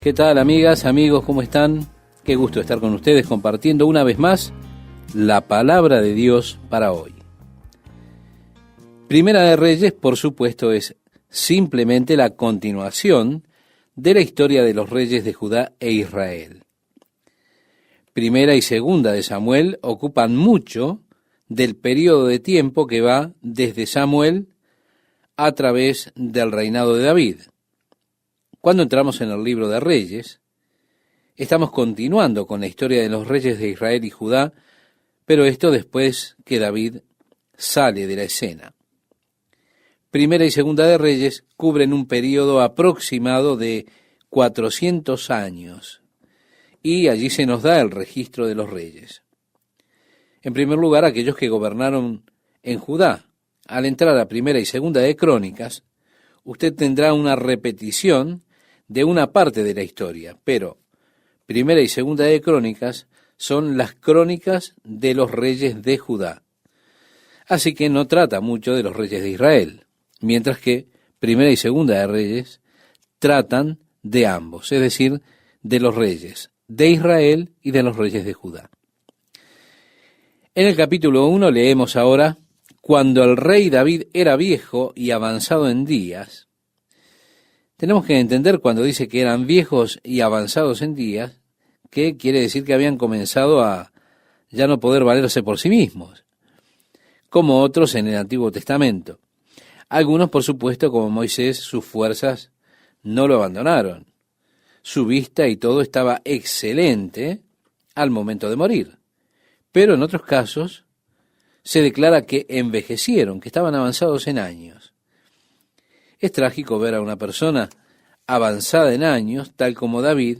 ¿Qué tal, amigas, amigos? ¿Cómo están? Qué gusto estar con ustedes compartiendo una vez más la palabra de Dios para hoy. Primera de Reyes, por supuesto, es simplemente la continuación de la historia de los reyes de Judá e Israel. Primera y segunda de Samuel ocupan mucho del periodo de tiempo que va desde Samuel a través del reinado de David. Cuando entramos en el libro de Reyes, estamos continuando con la historia de los reyes de Israel y Judá, pero esto después que David sale de la escena. Primera y segunda de Reyes cubren un periodo aproximado de 400 años, y allí se nos da el registro de los reyes. En primer lugar, aquellos que gobernaron en Judá. Al entrar a primera y segunda de Crónicas, usted tendrá una repetición de una parte de la historia, pero primera y segunda de Crónicas son las crónicas de los reyes de Judá. Así que no trata mucho de los reyes de Israel, mientras que primera y segunda de Reyes tratan de ambos, es decir, de los reyes de Israel y de los reyes de Judá. En el capítulo 1 leemos ahora: cuando el rey David era viejo y avanzado en días. Tenemos que entender cuando dice que eran viejos y avanzados en días, que quiere decir que habían comenzado a ya no poder valerse por sí mismos, como otros en el Antiguo Testamento. Algunos, por supuesto, como Moisés, sus fuerzas no lo abandonaron. Su vista y todo estaba excelente al momento de morir. Pero en otros casos se declara que envejecieron, que estaban avanzados en años. Es trágico ver a una persona avanzada en años, tal como David,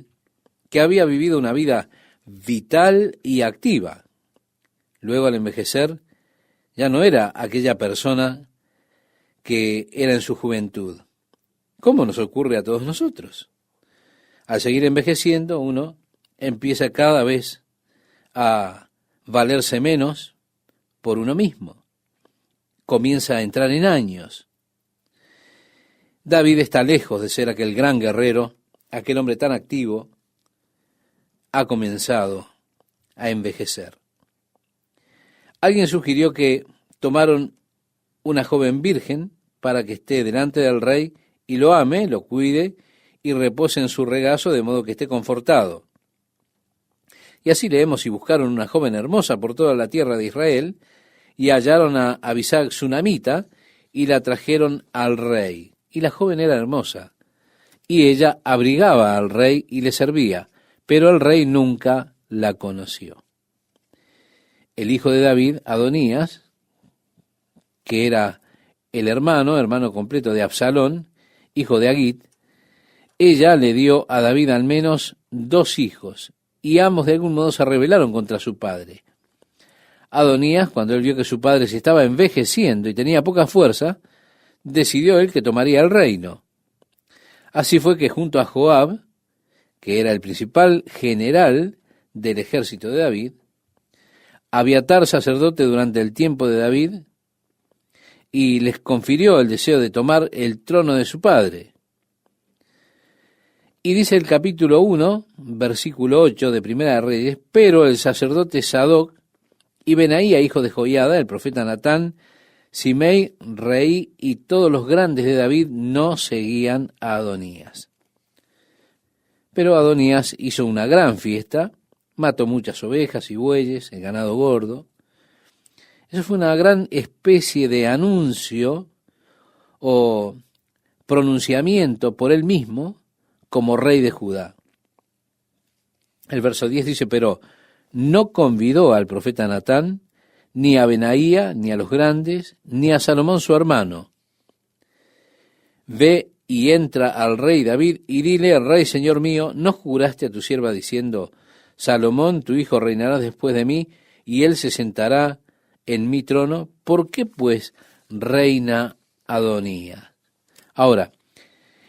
que había vivido una vida vital y activa. Luego, al envejecer, ya no era aquella persona que era en su juventud. ¿Cómo nos ocurre a todos nosotros? Al seguir envejeciendo, uno empieza cada vez a valerse menos por uno mismo. Comienza a entrar en años. David está lejos de ser aquel gran guerrero, aquel hombre tan activo. Ha comenzado a envejecer. Alguien sugirió que tomaron una joven virgen para que esté delante del rey y lo ame, lo cuide y repose en su regazo de modo que esté confortado. Y así leemos: y buscaron una joven hermosa por toda la tierra de Israel y hallaron a Abisag sunamita y la trajeron al rey. Y la joven era hermosa, y ella abrigaba al rey y le servía, pero el rey nunca la conoció. El hijo de David, Adonías, que era el hermano completo de Absalón, hijo de Agit, ella le dio a David al menos 2 hijos, y ambos de algún modo se rebelaron contra su padre. Adonías, cuando él vio que su padre se estaba envejeciendo y tenía poca fuerza, decidió él que tomaría el reino. Así fue que junto a Joab, que era el principal general del ejército de David, Abiatar, sacerdote durante el tiempo de David, y les confirió el deseo de tomar el trono de su padre. Y dice el capítulo 1, versículo 8 de Primera de Reyes: pero el sacerdote Sadoc y Benaía, hijo de Joiada, el profeta Natán, Simei, rey, y todos los grandes de David no seguían a Adonías. Pero Adonías hizo una gran fiesta, mató muchas ovejas y bueyes, el ganado gordo. Eso fue una gran especie de anuncio o pronunciamiento por él mismo como rey de Judá. El verso 10 dice: pero no convidó al profeta Natán, ni a Benaía, ni a los grandes, ni a Salomón su hermano. Ve y entra al rey David y dile: rey, señor mío, ¿no juraste a tu sierva diciendo: Salomón tu hijo reinará después de mí, y él se sentará en mi trono? ¿Por qué pues reina Adonías? Ahora,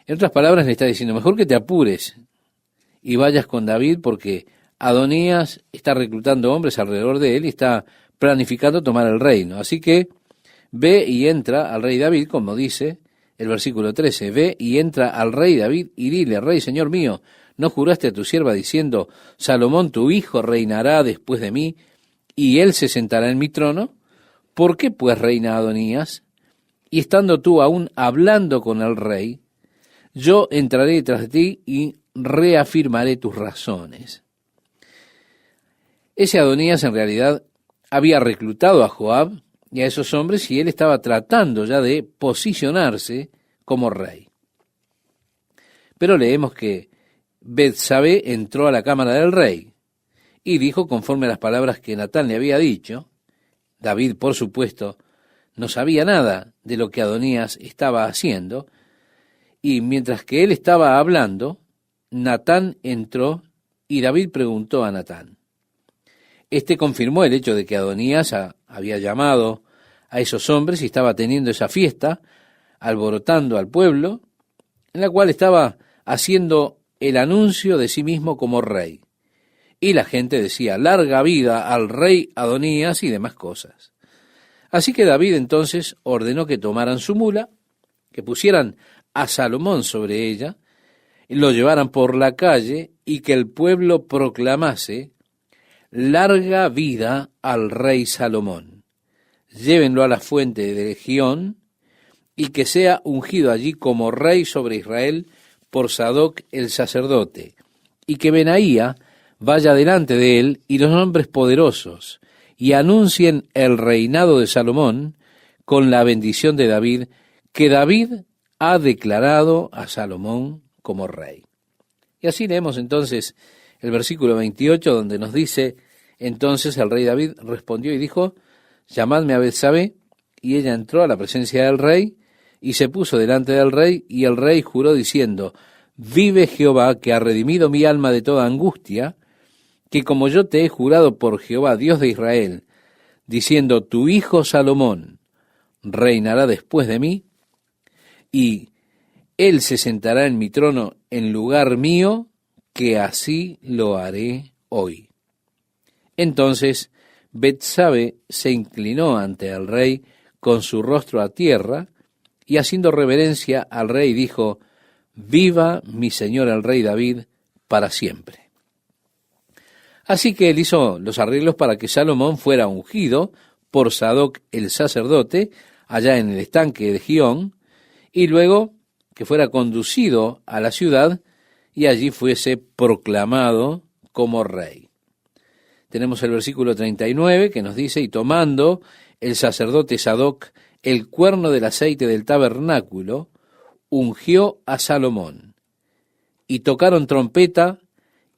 en otras palabras le está diciendo: mejor que te apures y vayas con David, porque Adonías está reclutando hombres alrededor de él y está planificando tomar el reino. Así que ve y entra al rey David, como dice el versículo 13, ve y entra al rey David y dile: rey, señor mío, ¿No juraste a tu sierva diciendo, Salomón tu hijo reinará después de mí, y él se sentará en mi trono? ¿Por qué pues reina Adonías? Y estando tú aún hablando con el rey, yo entraré tras de ti y reafirmaré tus razones. Ese Adonías en realidad había reclutado a Joab y a esos hombres, y él estaba tratando ya de posicionarse como rey. Pero leemos que Betsabé entró a la cámara del rey y dijo conforme a las palabras que Natán le había dicho. David, por supuesto, no sabía nada de lo que Adonías estaba haciendo, y mientras que él estaba hablando, Natán entró y David preguntó a Natán. Este confirmó el hecho de que Adonías había llamado a esos hombres y estaba teniendo esa fiesta, alborotando al pueblo, en la cual estaba haciendo el anuncio de sí mismo como rey. Y la gente decía, larga vida al rey Adonías y demás cosas. Así que David entonces ordenó que tomaran su mula, que pusieran a Salomón sobre ella, lo llevaran por la calle y que el pueblo proclamase, larga vida al rey Salomón. Llévenlo a la fuente de Gihón y que sea ungido allí como rey sobre Israel por Sadoc el sacerdote, y que Benaía vaya delante de él y los hombres poderosos, y anuncien el reinado de Salomón con la bendición de David, que David ha declarado a Salomón como rey. Y así leemos entonces el versículo 28, donde nos dice, entonces el rey David respondió y dijo, llamadme a Betsabé, y ella entró a la presencia del rey, y se puso delante del rey, y el rey juró diciendo, vive Jehová, que ha redimido mi alma de toda angustia, que como yo te he jurado por Jehová, Dios de Israel, diciendo, tu hijo Salomón reinará después de mí, y él se sentará en mi trono en lugar mío, que así lo haré hoy. Entonces Betsabé se inclinó ante el rey con su rostro a tierra, y haciendo reverencia al rey dijo, viva mi señor el rey David para siempre. Así que él hizo los arreglos para que Salomón fuera ungido por Sadoc el sacerdote, allá en el estanque de Gihón, y luego que fuera conducido a la ciudad y allí fuese proclamado como rey. Tenemos el versículo 39 que nos dice, y tomando el sacerdote Sadoc el cuerno del aceite del tabernáculo, ungió a Salomón. Y tocaron trompeta,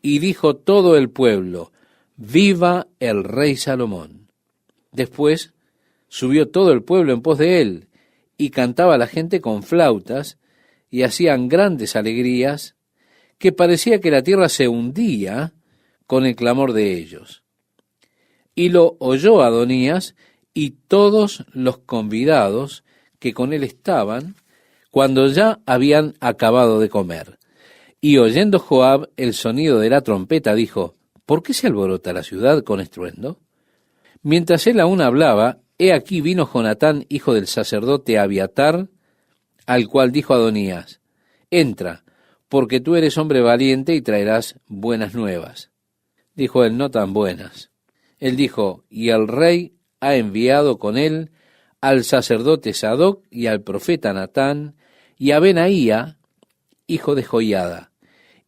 y dijo todo el pueblo, viva el rey Salomón. Después subió todo el pueblo en pos de él, y cantaba la gente con flautas, y hacían grandes alegrías, que parecía que la tierra se hundía con el clamor de ellos. Y lo oyó Adonías y todos los convidados que con él estaban, cuando ya habían acabado de comer. Y oyendo Joab el sonido de la trompeta, dijo, ¿por qué se alborota la ciudad con estruendo? Mientras él aún hablaba, he aquí vino Jonatán, hijo del sacerdote Abiatar, al cual dijo Adonías, entra, porque tú eres hombre valiente y traerás buenas nuevas. Dijo él, no tan buenas. Él dijo, y el rey ha enviado con él al sacerdote Sadoc y al profeta Natán y a Benaía, hijo de Joiada,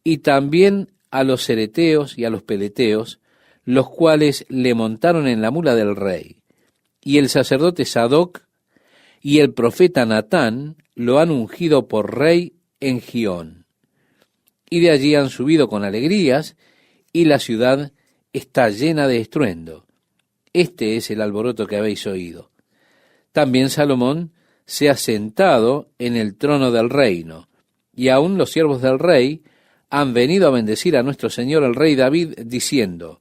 y también a los cereteos y a los peleteos, los cuales le montaron en la mula del rey. Y el sacerdote Sadoc y el profeta Natán lo han ungido por rey en Gihón. Y de allí han subido con alegrías, y la ciudad está llena de estruendo. Este es el alboroto que habéis oído. También Salomón se ha sentado en el trono del reino, y aun los siervos del rey han venido a bendecir a nuestro señor el rey David, diciendo,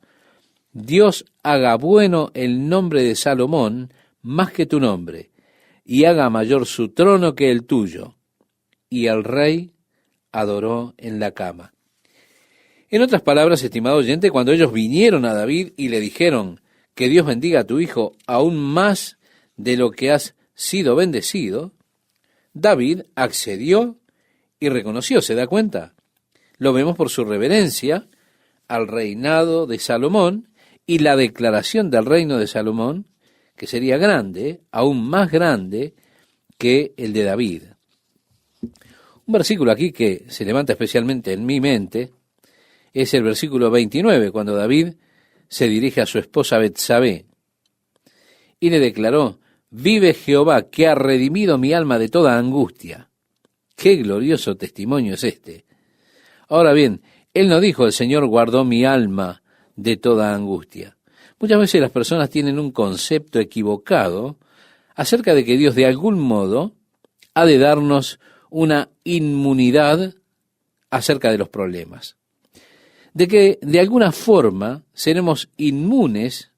Dios haga bueno el nombre de Salomón más que tu nombre, y haga mayor su trono que el tuyo. Y el rey adoró en la cama. En otras palabras, estimado oyente, cuando ellos vinieron a David y le dijeron que Dios bendiga a tu hijo aún más de lo que has sido bendecido, David accedió y reconoció, ¿se da cuenta? Lo vemos por su reverencia al reinado de Salomón y la declaración del reino de Salomón, que sería grande, aún más grande que el de David. Un versículo aquí que se levanta especialmente en mi mente es el versículo 29, cuando David se dirige a su esposa Betsabé y le declaró: vive Jehová, que ha redimido mi alma de toda angustia. Qué glorioso testimonio es este. Ahora bien, él no dijo: el Señor guardó mi alma de toda angustia. Muchas veces las personas tienen un concepto equivocado acerca de que Dios de algún modo ha de darnos una inmunidad acerca de los problemas, de que de alguna forma seremos inmunes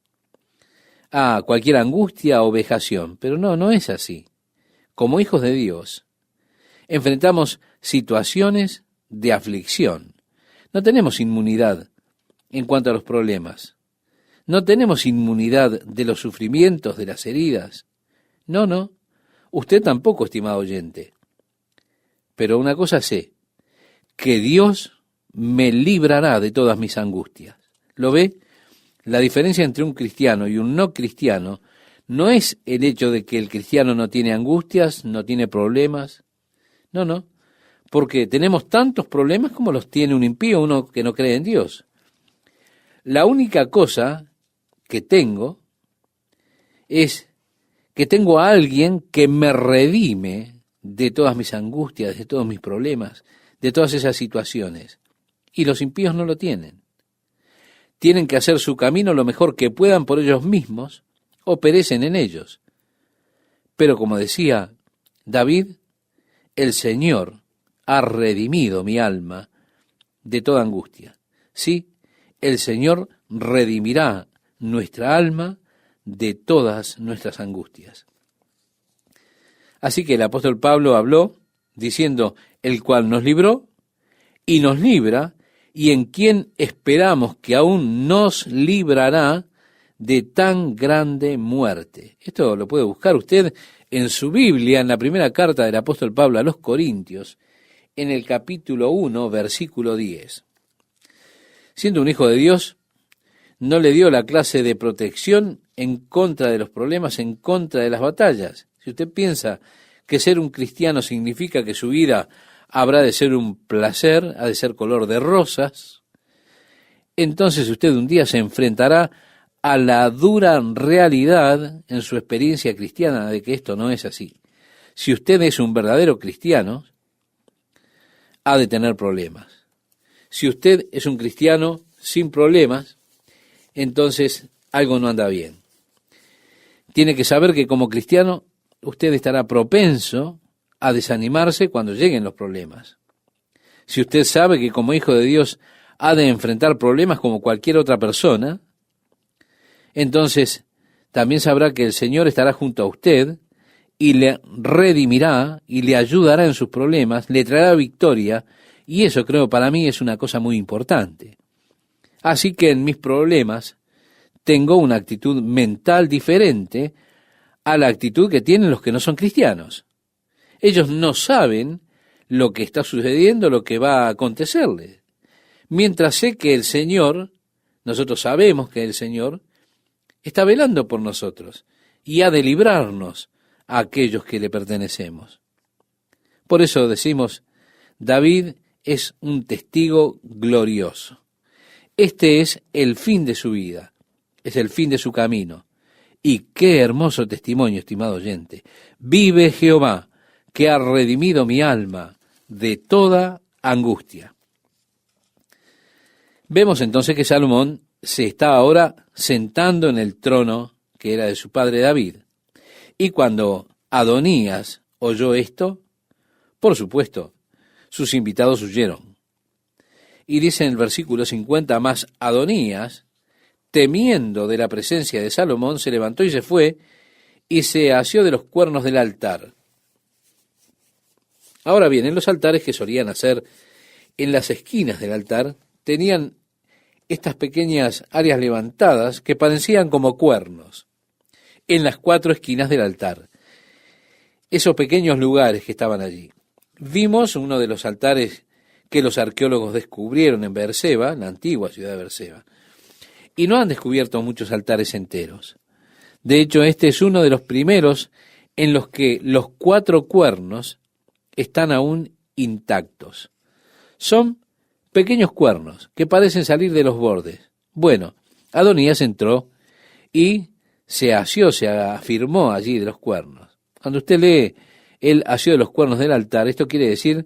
a cualquier angustia o vejación, pero no es así. Como hijos de Dios, enfrentamos situaciones de aflicción. No tenemos inmunidad en cuanto a los problemas. No tenemos inmunidad de los sufrimientos, de las heridas. No. Usted tampoco, estimado oyente. Pero una cosa sé, que Dios me librará de todas mis angustias. ¿Lo ve? La diferencia entre un cristiano y un no cristiano no es el hecho de que el cristiano no tiene angustias, no tiene problemas. No, porque tenemos tantos problemas como los tiene un impío, uno que no cree en Dios. La única cosa que tengo es que tengo a alguien que me redime de todas mis angustias, de todos mis problemas, de todas esas situaciones. Y los impíos no lo tienen. Tienen que hacer su camino lo mejor que puedan por ellos mismos o perecen en ellos. Pero como decía David, el Señor ha redimido mi alma de toda angustia. Sí, el Señor redimirá nuestra alma de todas nuestras angustias. Así que el apóstol Pablo habló diciendo: el cual nos libró y nos libra, y en quien esperamos que aún nos librará de tan grande muerte. Esto lo puede buscar usted en su Biblia, en la primera carta del apóstol Pablo a los Corintios, en el capítulo 1, versículo 10. Siendo un hijo de Dios, no le dio la clase de protección en contra de los problemas, en contra de las batallas. Si usted piensa que ser un cristiano significa que su vida habrá de ser un placer, ha de ser color de rosas, entonces usted un día se enfrentará a la dura realidad en su experiencia cristiana de que esto no es así. Si usted es un verdadero cristiano, ha de tener problemas. Si usted es un cristiano sin problemas, entonces algo no anda bien. Tiene que saber que como cristiano usted estará propenso a desanimarse cuando lleguen los problemas. Si usted sabe que como hijo de Dios ha de enfrentar problemas como cualquier otra persona, entonces también sabrá que el Señor estará junto a usted y le redimirá y le ayudará en sus problemas, le traerá victoria, y eso creo para mí es una cosa muy importante. Así que en mis problemas tengo una actitud mental diferente a la actitud que tienen los que no son cristianos. Ellos no saben lo que está sucediendo, lo que va a acontecerles. Mientras sé que el Señor, nosotros sabemos que el Señor está velando por nosotros y ha de librarnos a aquellos que le pertenecemos. Por eso decimos, David es un testigo glorioso. Este es el fin de su vida, es el fin de su camino. Y qué hermoso testimonio, estimado oyente. Vive Jehová, que ha redimido mi alma de toda angustia. Vemos entonces que Salomón se está ahora sentando en el trono que era de su padre David. Y cuando Adonías oyó esto, por supuesto, sus invitados huyeron. Y dice en el versículo 50, más Adonías, temiendo de la presencia de Salomón, se levantó y se fue, y se asió de los cuernos del altar. Ahora bien, en los altares que solían hacer en las esquinas del altar, tenían estas pequeñas áreas levantadas que parecían como cuernos en las 4 esquinas del altar. Esos pequeños lugares que estaban allí. Vimos uno de los altares que los arqueólogos descubrieron en Beerseba, la antigua ciudad de Beerseba. Y no han descubierto muchos altares enteros. De hecho, este es uno de los primeros en los que los 4 cuernos están aún intactos. Son pequeños cuernos que parecen salir de los bordes. Bueno, Adonías entró y se asió, se afirmó allí de los cuernos. Cuando usted lee, él asió de los cuernos del altar, esto quiere decir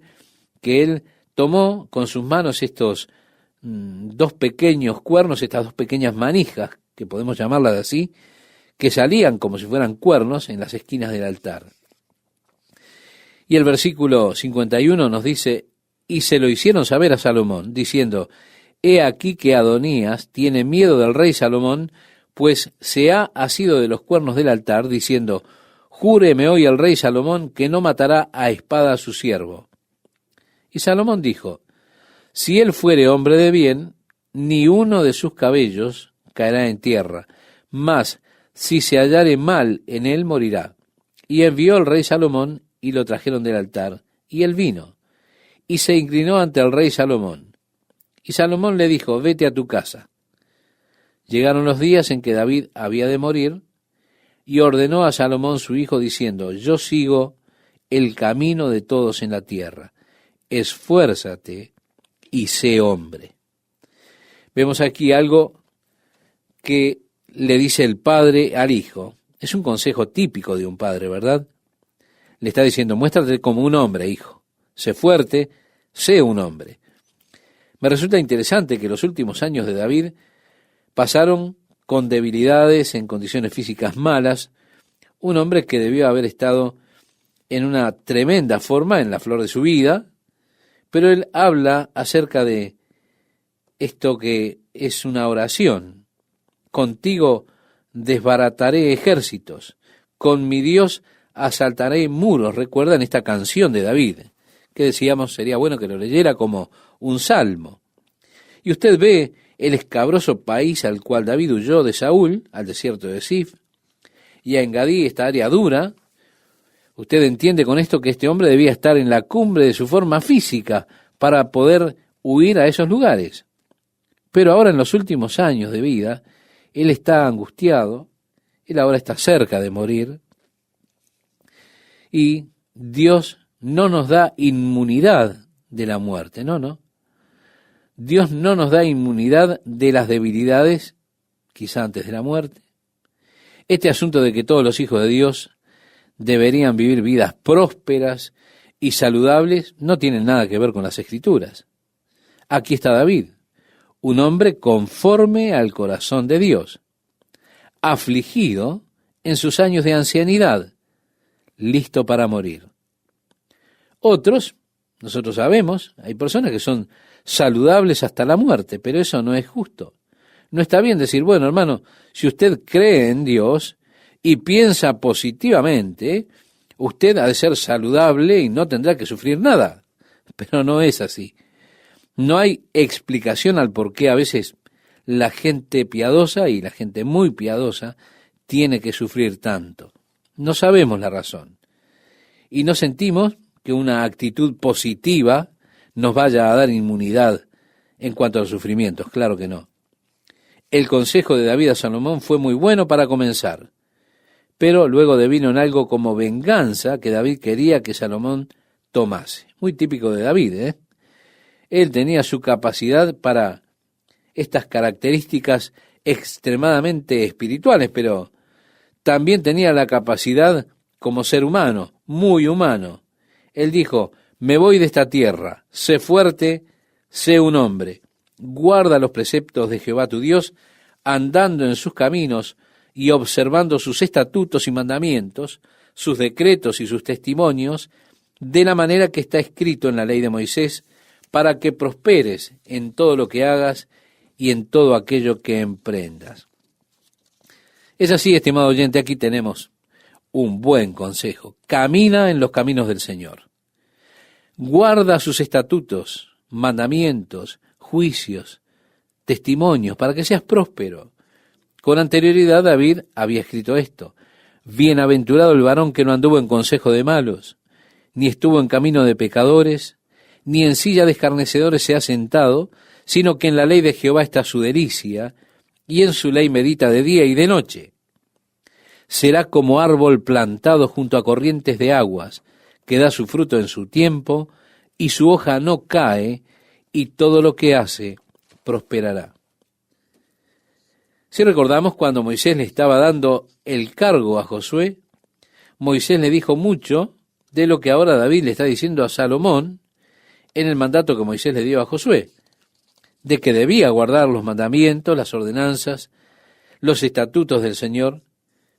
que él tomó con sus manos estos 2 pequeños cuernos, estas 2 pequeñas manijas, que podemos llamarlas así, que salían como si fueran cuernos en las esquinas del altar. Y el versículo 51 nos dice, y se lo hicieron saber a Salomón, diciendo, he aquí que Adonías tiene miedo del rey Salomón, pues se ha asido de los cuernos del altar, diciendo, júreme hoy el rey Salomón que no matará a espada a su siervo. Y Salomón dijo, si él fuere hombre de bien, ni uno de sus cabellos caerá en tierra, mas si se hallare mal en él, morirá. Y envió el rey Salomón, y lo trajeron del altar, y él vino, y se inclinó ante el rey Salomón. Y Salomón le dijo, vete a tu casa. Llegaron los días en que David había de morir, y ordenó a Salomón su hijo, diciendo, yo sigo el camino de todos en la tierra, esfuérzate y sé hombre. Vemos aquí algo que le dice el padre al hijo. Es un consejo típico de un padre, ¿verdad? Le está diciendo, muéstrate como un hombre, hijo. Sé fuerte, sé un hombre. Me resulta interesante que los últimos años de David pasaron con debilidades, en condiciones físicas malas, un hombre que debió haber estado en una tremenda forma en la flor de su vida, pero él habla acerca de esto que es una oración. Contigo desbarataré ejércitos, con mi Dios asaltaré muros. Recuerdan esta canción de David, que decíamos sería bueno que lo leyera como un salmo. Y usted ve el escabroso país al cual David huyó de Saúl, al desierto de Zif, y a Engadí, esta área dura. Usted entiende con esto que este hombre debía estar en la cumbre de su forma física para poder huir a esos lugares. Pero ahora en los últimos años de vida, él está angustiado, él ahora está cerca de morir, y Dios no nos da inmunidad de la muerte, no. Dios no nos da inmunidad de las debilidades, quizá antes de la muerte. Este asunto de que todos los hijos de Dios deberían vivir vidas prósperas y saludables no tiene nada que ver con las Escrituras. Aquí está David, un hombre conforme al corazón de Dios, afligido en sus años de ancianidad, listo para morir. Otros, nosotros sabemos, hay personas que son saludables hasta la muerte, pero eso no es justo. No está bien decir, bueno, hermano, si usted cree en Dios y piensa positivamente, usted ha de ser saludable y no tendrá que sufrir nada. Pero no es así. No hay explicación al por qué a veces la gente piadosa y la gente muy piadosa tiene que sufrir tanto. No sabemos la razón. Y no sentimos que una actitud positiva nos vaya a dar inmunidad en cuanto a los sufrimientos. Claro que no. El consejo de David a Salomón fue muy bueno para comenzar, pero luego devino en algo como venganza que David quería que Salomón tomase. Muy típico de David, ¿eh? Él tenía su capacidad para estas características extremadamente espirituales, pero también tenía la capacidad como ser humano, muy humano. Él dijo, me voy de esta tierra, sé fuerte, sé un hombre, guarda los preceptos de Jehová tu Dios, andando en sus caminos y observando sus estatutos y mandamientos, sus decretos y sus testimonios, de la manera que está escrito en la ley de Moisés, para que prosperes en todo lo que hagas y en todo aquello que emprendas. Es así, estimado oyente, aquí tenemos un buen consejo. Camina en los caminos del Señor. Guarda sus estatutos, mandamientos, juicios, testimonios, para que seas próspero. Con anterioridad David había escrito esto: bienaventurado el varón que no anduvo en consejo de malos, ni estuvo en camino de pecadores, ni en silla de escarnecedores se ha sentado, sino que en la ley de Jehová está su delicia, y en su ley medita de día y de noche. Será como árbol plantado junto a corrientes de aguas, que da su fruto en su tiempo, y su hoja no cae, y todo lo que hace prosperará. Si recordamos, cuando Moisés le estaba dando el cargo a Josué, Moisés le dijo mucho de lo que ahora David le está diciendo a Salomón en el mandato que Moisés le dio a Josué, de que debía guardar los mandamientos, las ordenanzas, los estatutos del Señor,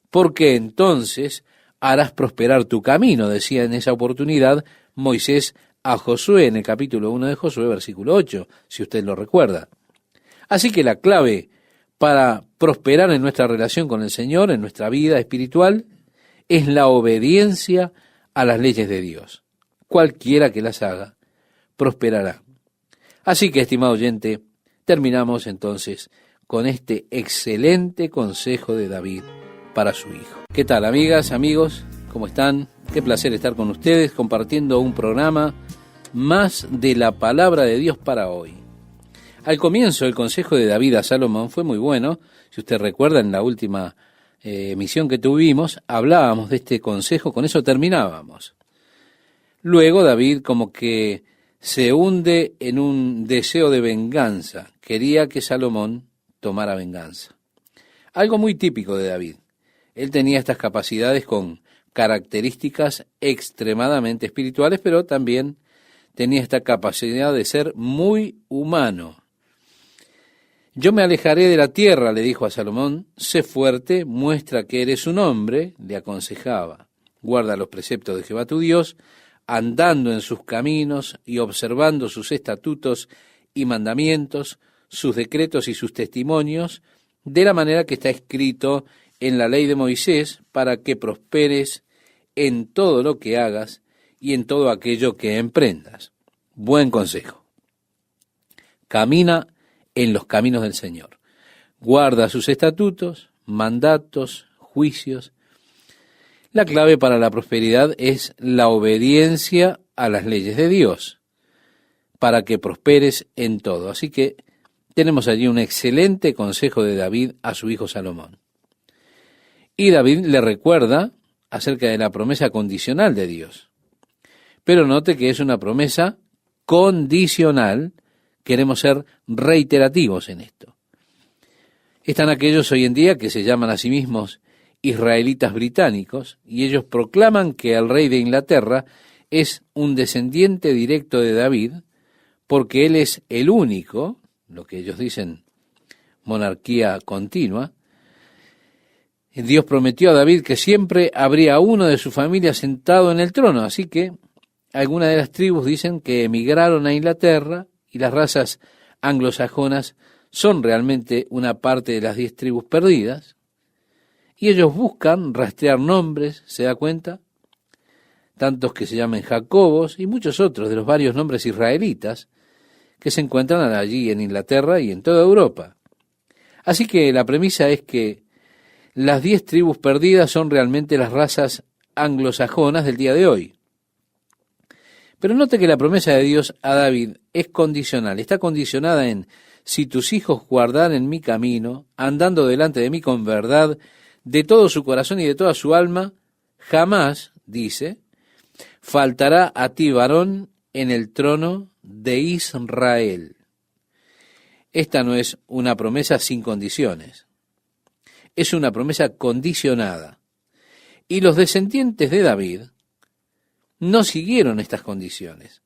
porque entonces harás prosperar tu camino, decía en esa oportunidad Moisés a Josué en el capítulo 1 de Josué, versículo 8, si usted lo recuerda. Así que la clave para prosperar en nuestra relación con el Señor, en nuestra vida espiritual, es la obediencia a las leyes de Dios. Cualquiera que las haga, prosperará. Así que, estimado oyente, terminamos entonces con este excelente consejo de David para su hijo. ¿Qué tal, amigas, amigos? ¿Cómo están? Qué placer estar con ustedes compartiendo un programa más de la palabra de Dios para hoy. Al comienzo, el consejo de David a Salomón fue muy bueno. Si usted recuerda, en la última emisión que tuvimos, hablábamos de este consejo, con eso terminábamos. Luego David como que se hunde en un deseo de venganza. Quería que Salomón tomara venganza. Algo muy típico de David. Él tenía estas capacidades con características extremadamente espirituales, pero también tenía esta capacidad de ser muy humano. Yo me alejaré de la tierra, le dijo a Salomón, sé fuerte, muestra que eres un hombre, le aconsejaba. Guarda los preceptos de Jehová tu Dios, andando en sus caminos y observando sus estatutos y mandamientos, sus decretos y sus testimonios, de la manera que está escrito en la ley de Moisés, para que prosperes en todo lo que hagas y en todo aquello que emprendas. Buen consejo. Camina en los caminos del Señor. Guarda sus estatutos, mandatos, juicios. La clave para la prosperidad es la obediencia a las leyes de Dios, para que prosperes en todo. Así que tenemos allí un excelente consejo de David a su hijo Salomón. Y David le recuerda acerca de la promesa condicional de Dios. Pero note que es una promesa condicional. Queremos ser reiterativos en esto. Están aquellos hoy en día que se llaman a sí mismos israelitas británicos, y ellos proclaman que el rey de Inglaterra es un descendiente directo de David, porque él es el único, lo que ellos dicen, monarquía continua. Dios prometió a David que siempre habría uno de su familia sentado en el trono, así que algunas de las tribus dicen que emigraron a Inglaterra, y las razas anglosajonas son realmente una parte de las 10 tribus perdidas, y ellos buscan rastrear nombres, ¿se da cuenta? Tantos que se llaman Jacobos y muchos otros de los varios nombres israelitas que se encuentran allí en Inglaterra y en toda Europa. Así que la premisa es que las 10 tribus perdidas son realmente las razas anglosajonas del día de hoy. Pero note que la promesa de Dios a David es condicional, está condicionada en: si tus hijos guardaren mi camino, andando delante de mí con verdad, de todo su corazón y de toda su alma, jamás, dice, faltará a ti varón en el trono de Israel. Esta no es una promesa sin condiciones, es una promesa condicionada. Y los descendientes de David no siguieron estas condiciones.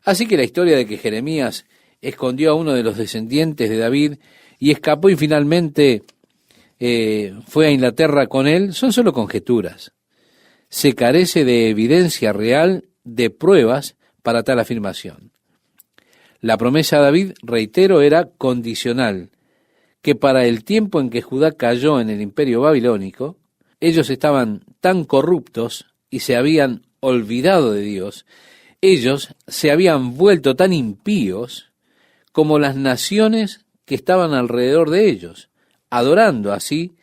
Así que la historia de que Jeremías escondió a uno de los descendientes de David y escapó y finalmente fue a Inglaterra con él son solo conjeturas. Se carece de evidencia real, de pruebas para tal afirmación. La promesa a David, reitero, era condicional, que para el tiempo en que Judá cayó en el imperio babilónico, ellos estaban tan corruptos y se habían olvidado de Dios, ellos se habían vuelto tan impíos como las naciones que estaban alrededor de ellos, adorando así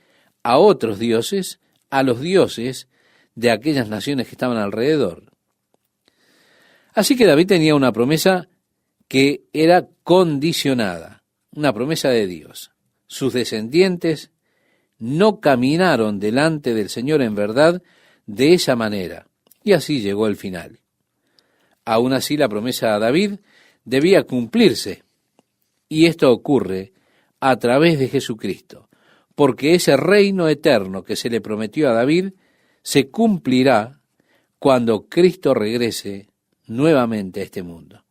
a otros dioses, a los dioses de aquellas naciones que estaban alrededor. Así que David tenía una promesa que era condicionada, una promesa de Dios. Sus descendientes no caminaron delante del Señor en verdad de esa manera, y así llegó el final. Aún así, la promesa a David debía cumplirse, y esto ocurre a través de Jesucristo, porque ese reino eterno que se le prometió a David se cumplirá cuando Cristo regrese nuevamente a este mundo.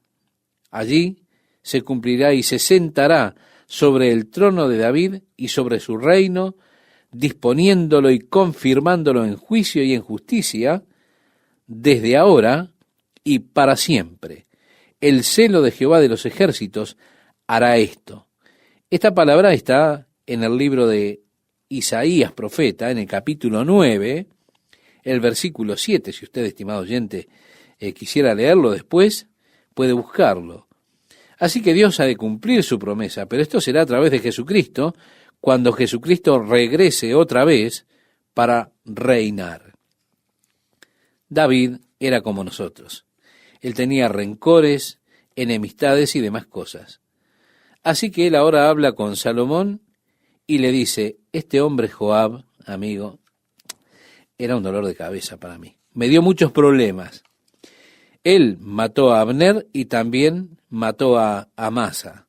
Allí se cumplirá y se sentará sobre el trono de David y sobre su reino, disponiéndolo y confirmándolo en juicio y en justicia, desde ahora y para siempre. El celo de Jehová de los ejércitos hará esto. Esta palabra está en el libro de Isaías, profeta, en el capítulo 9, el versículo 7. Si usted, estimado oyente, quisiera leerlo después, puede buscarlo. Así que Dios ha de cumplir su promesa, pero esto será a través de Jesucristo, cuando Jesucristo regrese otra vez para reinar. David era como nosotros. Él tenía rencores, enemistades y demás cosas. Así que él ahora habla con Salomón y le dice, este hombre Joab, amigo, era un dolor de cabeza para mí. Me dio muchos problemas. Él mató a Abner y también mató a Amasa.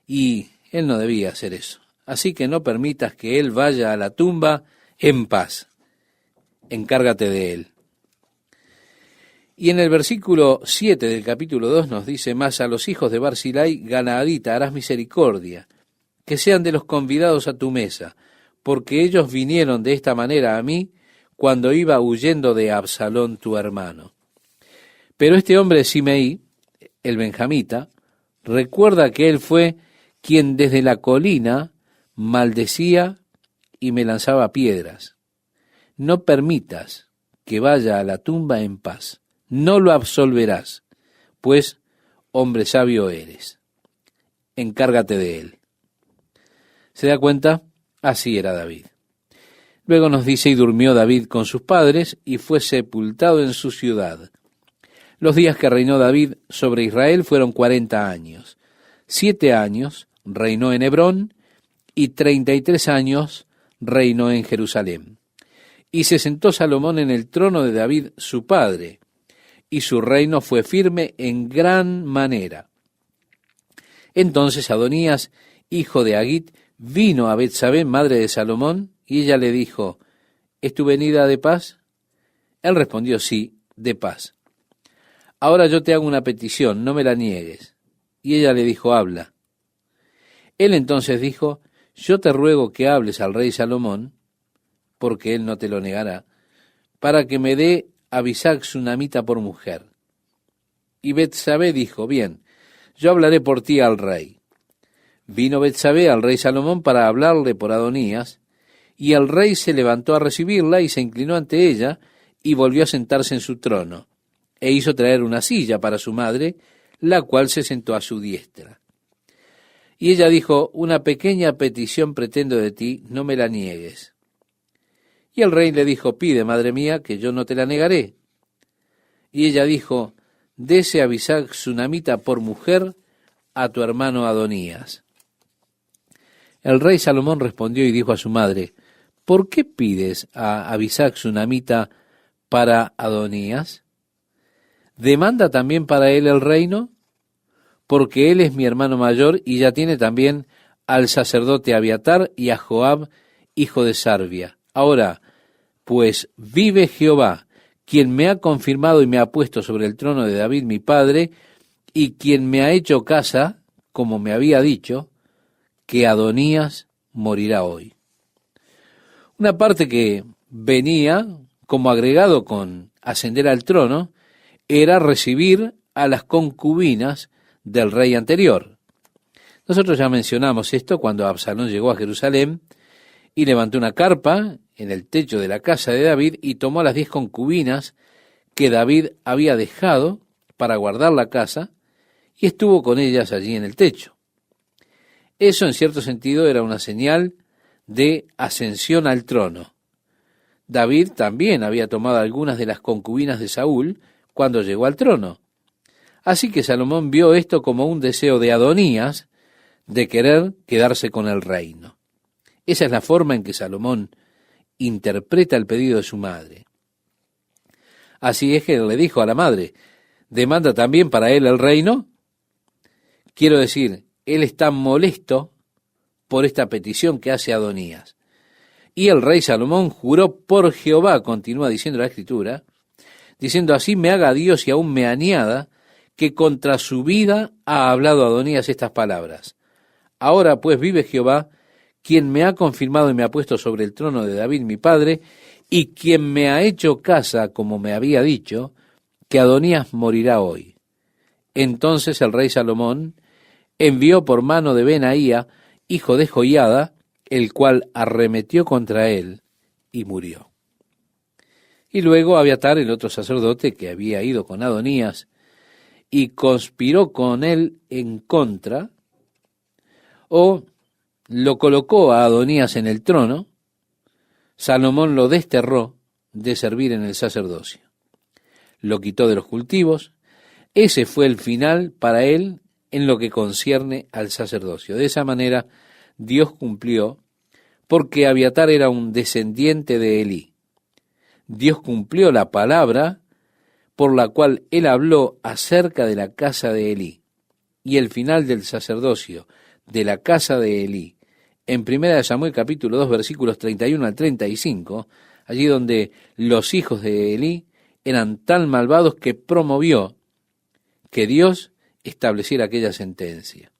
Y él no debía hacer eso. Así que no permitas que él vaya a la tumba en paz. Encárgate de él. Y en el versículo 7 del capítulo 2 nos dice, mas a los hijos de Barzillai Galaadita harás misericordia, que sean de los convidados a tu mesa, porque ellos vinieron de esta manera a mí cuando iba huyendo de Absalón tu hermano. Pero este hombre Simeí, el benjamita, recuerda que él fue quien desde la colina maldecía y me lanzaba piedras. No permitas que vaya a la tumba en paz. No lo absolverás, pues hombre sabio eres. Encárgate de él. ¿Se da cuenta? Así era David. Luego nos dice, y durmió David con sus padres, y fue sepultado en su ciudad. Los días que reinó David sobre Israel fueron 40 años. 7 años reinó en Hebrón, y 33 años reinó en Jerusalén. Y se sentó Salomón en el trono de David su padre, y su reino fue firme en gran manera. Entonces Adonías, hijo de Agit, vino a Betsabé, madre de Salomón, y ella le dijo, ¿es tu venida de paz? Él respondió, sí, de paz. Ahora yo te hago una petición, no me la niegues. Y ella le dijo, habla. Él entonces dijo, yo te ruego que hables al rey Salomón, porque él no te lo negará, para que me dé a Abisag sunamita por mujer. Y Betsabé dijo, bien, yo hablaré por ti al rey. Vino Betsabé al rey Salomón para hablarle por Adonías, y el rey se levantó a recibirla y se inclinó ante ella, y volvió a sentarse en su trono, e hizo traer una silla para su madre, la cual se sentó a su diestra. Y ella dijo, una pequeña petición pretendo de ti, no me la niegues. Y el rey le dijo, pide, madre mía, que yo no te la negaré. Y ella dijo, dese a Abisag sunamita por mujer a tu hermano Adonías. El rey Salomón respondió y dijo a su madre, ¿por qué pides a Abisag sunamita para Adonías? ¿Demanda también para él el reino? Porque él es mi hermano mayor y ya tiene también al sacerdote Abiatar y a Joab, hijo de Sarvia. Ahora, pues vive Jehová, quien me ha confirmado y me ha puesto sobre el trono de David mi padre, y quien me ha hecho casa, como me había dicho, que Adonías morirá hoy. Una parte que venía como agregado con ascender al trono era recibir a las concubinas del rey anterior. Nosotros ya mencionamos esto cuando Absalón llegó a Jerusalén y levantó una carpa en el techo de la casa de David y tomó a las 10 concubinas que David había dejado para guardar la casa y estuvo con ellas allí en el techo. Eso, en cierto sentido, era una señal de ascensión al trono. David también había tomado algunas de las concubinas de Saúl cuando llegó al trono. Así que Salomón vio esto como un deseo de Adonías de querer quedarse con el reino. Esa es la forma en que Salomón interpreta el pedido de su madre. Así es que le dijo a la madre, ¿demanda también para él el reino? Quiero decir, él está molesto por esta petición que hace Adonías. Y el rey Salomón juró por Jehová, continúa diciendo la Escritura, diciendo, así me haga Dios y aún me añada, que contra su vida ha hablado Adonías estas palabras. Ahora pues vive Jehová, quien me ha confirmado y me ha puesto sobre el trono de David mi padre, y quien me ha hecho casa, como me había dicho, que Adonías morirá hoy. Entonces el rey Salomón envió por mano de Benaía, hijo de Joiada, el cual arremetió contra él y murió. Y luego Abiatar, el otro sacerdote que había ido con Adonías y conspiró con él en contra, o lo colocó a Adonías en el trono, Salomón lo desterró de servir en el sacerdocio. Lo quitó de los cultivos. Ese fue el final para él en lo que concierne al sacerdocio. De esa manera Dios cumplió, porque Abiatar era un descendiente de Elí. Dios cumplió la palabra por la cual él habló acerca de la casa de Elí. Y el final del sacerdocio de la casa de Elí, en 1 Samuel capítulo 2, versículos 31 al 35, allí donde los hijos de Elí eran tan malvados que promovió que Dios estableciera aquella sentencia.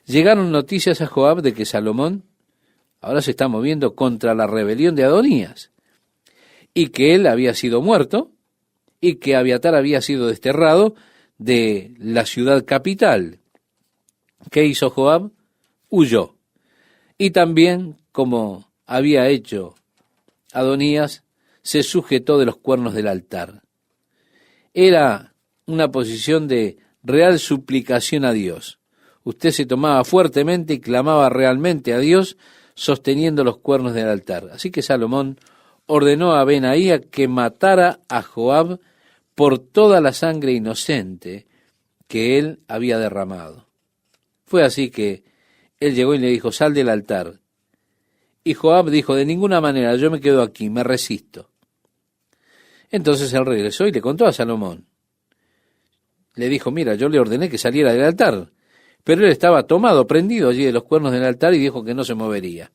Llegaron noticias a Joab de que Salomón ahora se está moviendo contra la rebelión de Adonías, y que él había sido muerto, y que Abiatar había sido desterrado de la ciudad capital. ¿Qué hizo Joab? Huyó. Y también, como había hecho Adonías, se sujetó de los cuernos del altar. Era una posición de real suplicación a Dios. Usted se tomaba fuertemente y clamaba realmente a Dios, sosteniendo los cuernos del altar. Así que Salomón ordenó a Benaía que matara a Joab por toda la sangre inocente que él había derramado. Fue así que él llegó y le dijo, sal del altar. Y Joab dijo, de ninguna manera, yo me quedo aquí, me resisto. Entonces él regresó y le contó a Salomón. Le dijo, mira, yo le ordené que saliera del altar, pero él estaba tomado, prendido allí de los cuernos del altar y dijo que no se movería.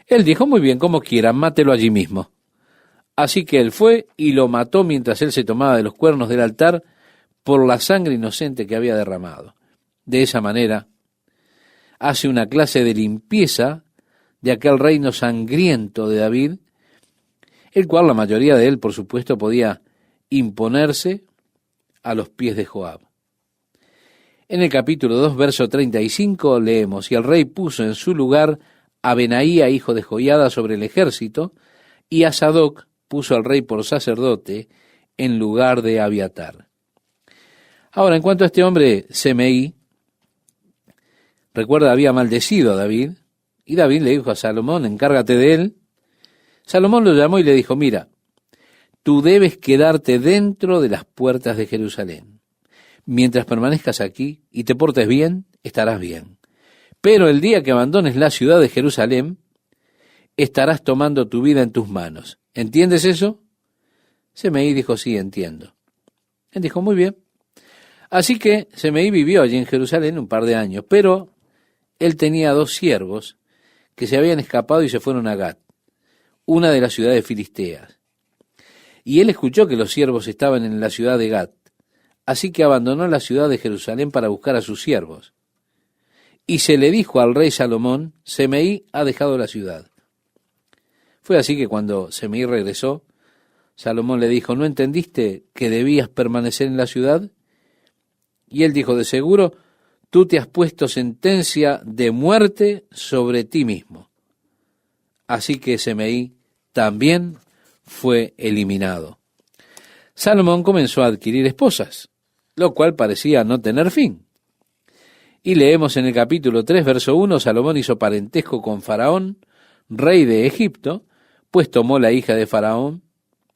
Él dijo, muy bien, como quiera, mátelo allí mismo. Así que él fue y lo mató mientras él se tomaba de los cuernos del altar por la sangre inocente que había derramado. De esa manera, hace una clase de limpieza de aquel reino sangriento de David, el cual la mayoría de él, por supuesto, podía imponerse a los pies de Joab. En el capítulo 2, verso 35, leemos, y el rey puso en su lugar a Benaía, hijo de Joiada, sobre el ejército, y a Sadoc puso al rey por sacerdote en lugar de Abiatar. Ahora, en cuanto a este hombre, Semeí, recuerda, había maldecido a David, y David le dijo a Salomón, encárgate de él. Salomón lo llamó y le dijo, mira, tú debes quedarte dentro de las puertas de Jerusalén. Mientras permanezcas aquí y te portes bien, estarás bien. Pero el día que abandones la ciudad de Jerusalén, estarás tomando tu vida en tus manos. ¿Entiendes eso? Semeí dijo, sí, entiendo. Él dijo, muy bien. Así que Semeí vivió allí en Jerusalén un par de años, pero él tenía 2 siervos que se habían escapado y se fueron a Gat, una de las ciudades filisteas. Y él escuchó que los siervos estaban en la ciudad de Gat, así que abandonó la ciudad de Jerusalén para buscar a sus siervos. Y se le dijo al rey Salomón, Semeí ha dejado la ciudad. Fue así que cuando Semeí regresó, Salomón le dijo, ¿no entendiste que debías permanecer en la ciudad? Y él dijo, de seguro, tú te has puesto sentencia de muerte sobre ti mismo. Así que Semeí también fue eliminado. Salomón comenzó a adquirir esposas, lo cual parecía no tener fin. Y leemos en el capítulo 3, verso 1, Salomón hizo parentesco con Faraón, rey de Egipto, pues tomó la hija de Faraón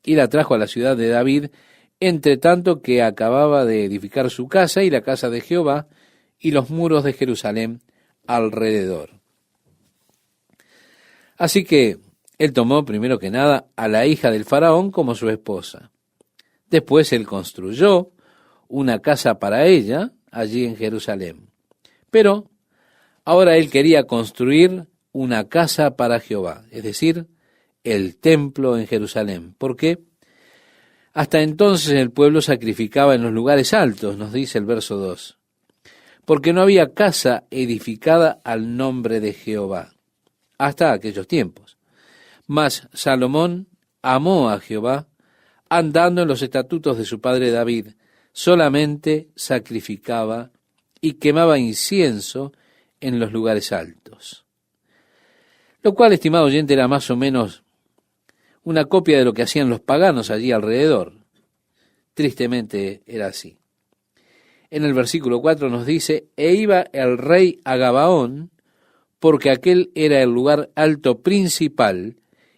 y la trajo a la ciudad de David entre tanto que acababa de edificar su casa y la casa de Jehová y los muros de Jerusalén alrededor. Así que él tomó primero que nada a la hija del faraón como su esposa. Después él construyó una casa para ella allí en Jerusalén. Pero ahora él quería construir una casa para Jehová, es decir, el templo en Jerusalén. ¿Por qué? Hasta entonces el pueblo sacrificaba en los lugares altos, nos dice el verso 2, porque no había casa edificada al nombre de Jehová, hasta aquellos tiempos. Mas Salomón amó a Jehová, andando en los estatutos de su padre David, solamente sacrificaba y quemaba incienso en los lugares altos. Lo cual, estimado oyente, era más o menos una copia de lo que hacían los paganos allí alrededor. Tristemente era así. En el versículo 4 nos dice, e iba el rey a Gabaón, porque aquel era el lugar alto principal,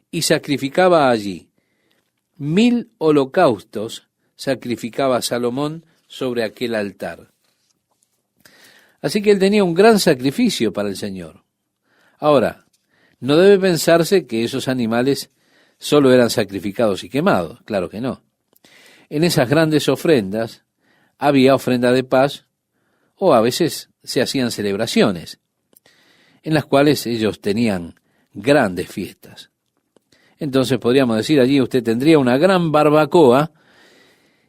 y sacrificaba allí. 1000 holocaustos sacrificaba Salomón sobre aquel altar. Así que él tenía un gran sacrificio para el Señor. Ahora, no debe pensarse que esos animales solo eran sacrificados y quemados, claro que no. En esas grandes ofrendas había ofrenda de paz, o a veces se hacían celebraciones, en las cuales ellos tenían grandes fiestas. Entonces podríamos decir, allí usted tendría una gran barbacoa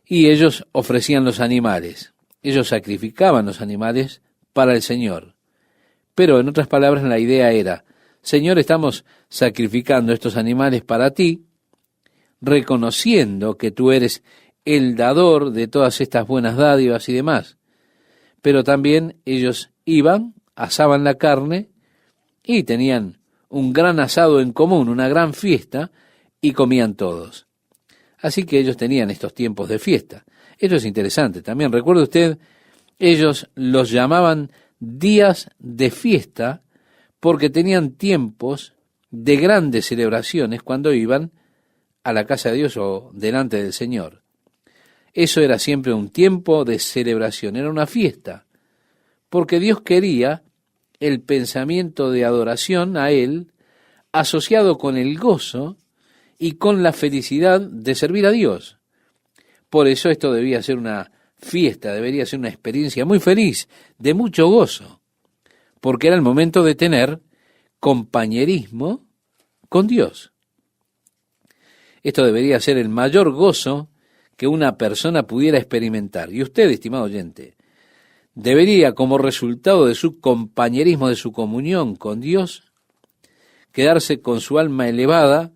y ellos ofrecían los animales. Ellos sacrificaban los animales para el Señor. Pero en otras palabras la idea era, Señor, estamos sacrificando estos animales para ti, reconociendo que tú eres el dador de todas estas buenas dádivas y demás. Pero también ellos iban, asaban la carne y tenían un gran asado en común, una gran fiesta, y comían todos. Así que ellos tenían estos tiempos de fiesta. Esto es interesante. También recuerde usted, ellos los llamaban días de fiesta porque tenían tiempos de grandes celebraciones cuando iban a la casa de Dios o delante del Señor. Eso era siempre un tiempo de celebración, era una fiesta, porque Dios quería el pensamiento de adoración a Él asociado con el gozo y con la felicidad de servir a Dios. Por eso esto debía ser una fiesta, debería ser una experiencia muy feliz, de mucho gozo, porque era el momento de tener compañerismo con Dios. Esto debería ser el mayor gozo que una persona pudiera experimentar. Y usted, estimado oyente, debería, como resultado de su compañerismo, de su comunión con Dios, quedarse con su alma elevada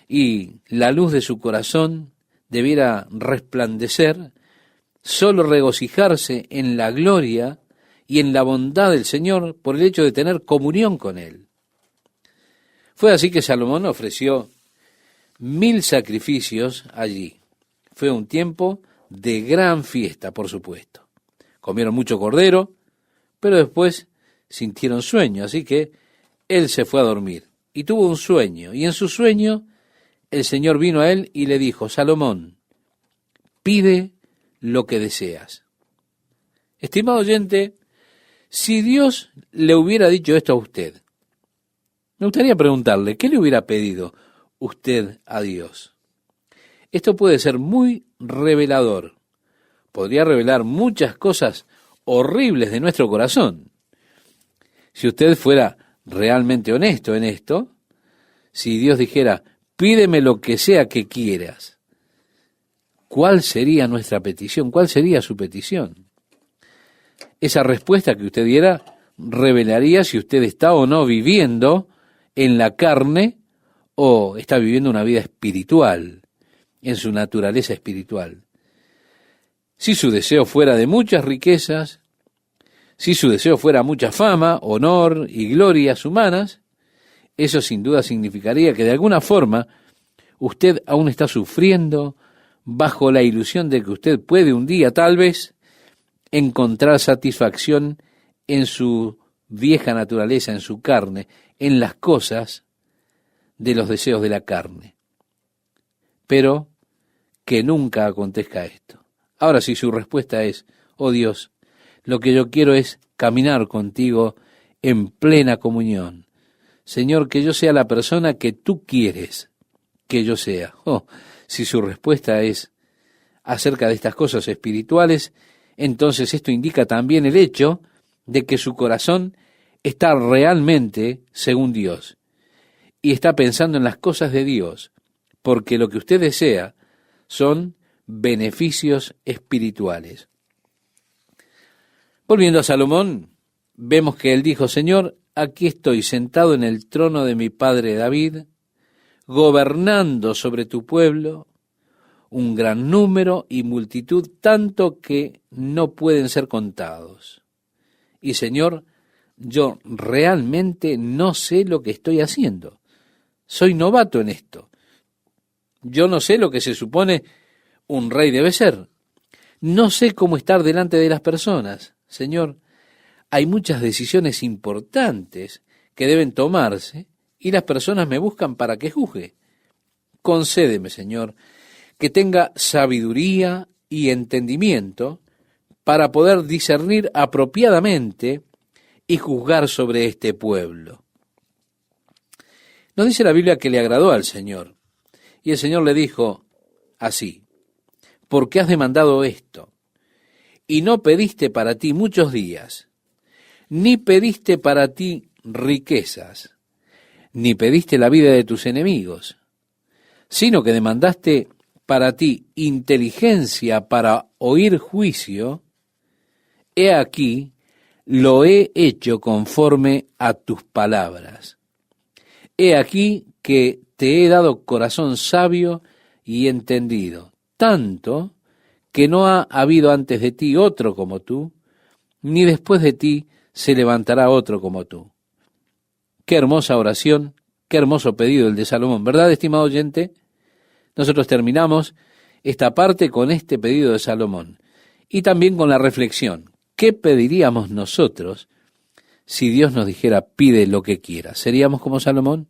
y la luz de su corazón debiera resplandecer, solo regocijarse en la gloria y en la bondad del Señor por el hecho de tener comunión con Él. Fue así que Salomón ofreció 1000 sacrificios allí. Fue un tiempo de gran fiesta, por supuesto. Comieron mucho cordero, pero después sintieron sueño, así que él se fue a dormir y tuvo un sueño. Y en su sueño el Señor vino a él y le dijo, Salomón, pide lo que deseas. Estimado oyente, si Dios le hubiera dicho esto a usted, me gustaría preguntarle, ¿qué le hubiera pedido usted a Dios? Esto puede ser muy revelador. Podría revelar muchas cosas horribles de nuestro corazón. Si usted fuera realmente honesto en esto, si Dios dijera, pídeme lo que sea que quieras, ¿cuál sería nuestra petición? ¿Cuál sería su petición? Esa respuesta que usted diera revelaría si usted está o no viviendo en la carne o está viviendo una vida espiritual, en su naturaleza espiritual. Si su deseo fuera de muchas riquezas, si su deseo fuera mucha fama, honor y glorias humanas, eso sin duda significaría que de alguna forma usted aún está sufriendo bajo la ilusión de que usted puede un día tal vez encontrar satisfacción en su vieja naturaleza, en su carne, en las cosas de los deseos de la carne. Pero que nunca acontezca esto. Ahora, si su respuesta es, oh Dios, lo que yo quiero es caminar contigo en plena comunión. Señor, que yo sea la persona que tú quieres que yo sea. Oh, si su respuesta es acerca de estas cosas espirituales, entonces esto indica también el hecho de que su corazón está realmente según Dios y está pensando en las cosas de Dios, porque lo que usted desea son beneficios espirituales. Volviendo a Salomón, vemos que él dijo, Señor, aquí estoy sentado en el trono de mi padre David, gobernando sobre tu pueblo, un gran número y multitud, tanto que no pueden ser contados. Y Señor, yo realmente no sé lo que estoy haciendo. Soy novato en esto. Yo no sé lo que se supone un rey debe ser. No sé cómo estar delante de las personas. Señor, hay muchas decisiones importantes que deben tomarse y las personas me buscan para que juzgue. Concédeme, Señor, que tenga sabiduría y entendimiento para poder discernir apropiadamente y juzgar sobre este pueblo. Nos dice la Biblia que le agradó al Señor, y el Señor le dijo así, ¿por qué has demandado esto? Y no pediste para ti muchos días, ni pediste para ti riquezas, ni pediste la vida de tus enemigos, sino que demandaste para ti inteligencia para oír juicio. He aquí, lo he hecho conforme a tus palabras. He aquí que te he dado corazón sabio y entendido, tanto que no ha habido antes de ti otro como tú, ni después de ti se levantará otro como tú. Qué hermosa oración, qué hermoso pedido el de Salomón, ¿verdad, estimado oyente? Nosotros terminamos esta parte con este pedido de Salomón y también con la reflexión. ¿Qué pediríamos nosotros si Dios nos dijera pide lo que quieras? ¿Seríamos como Salomón?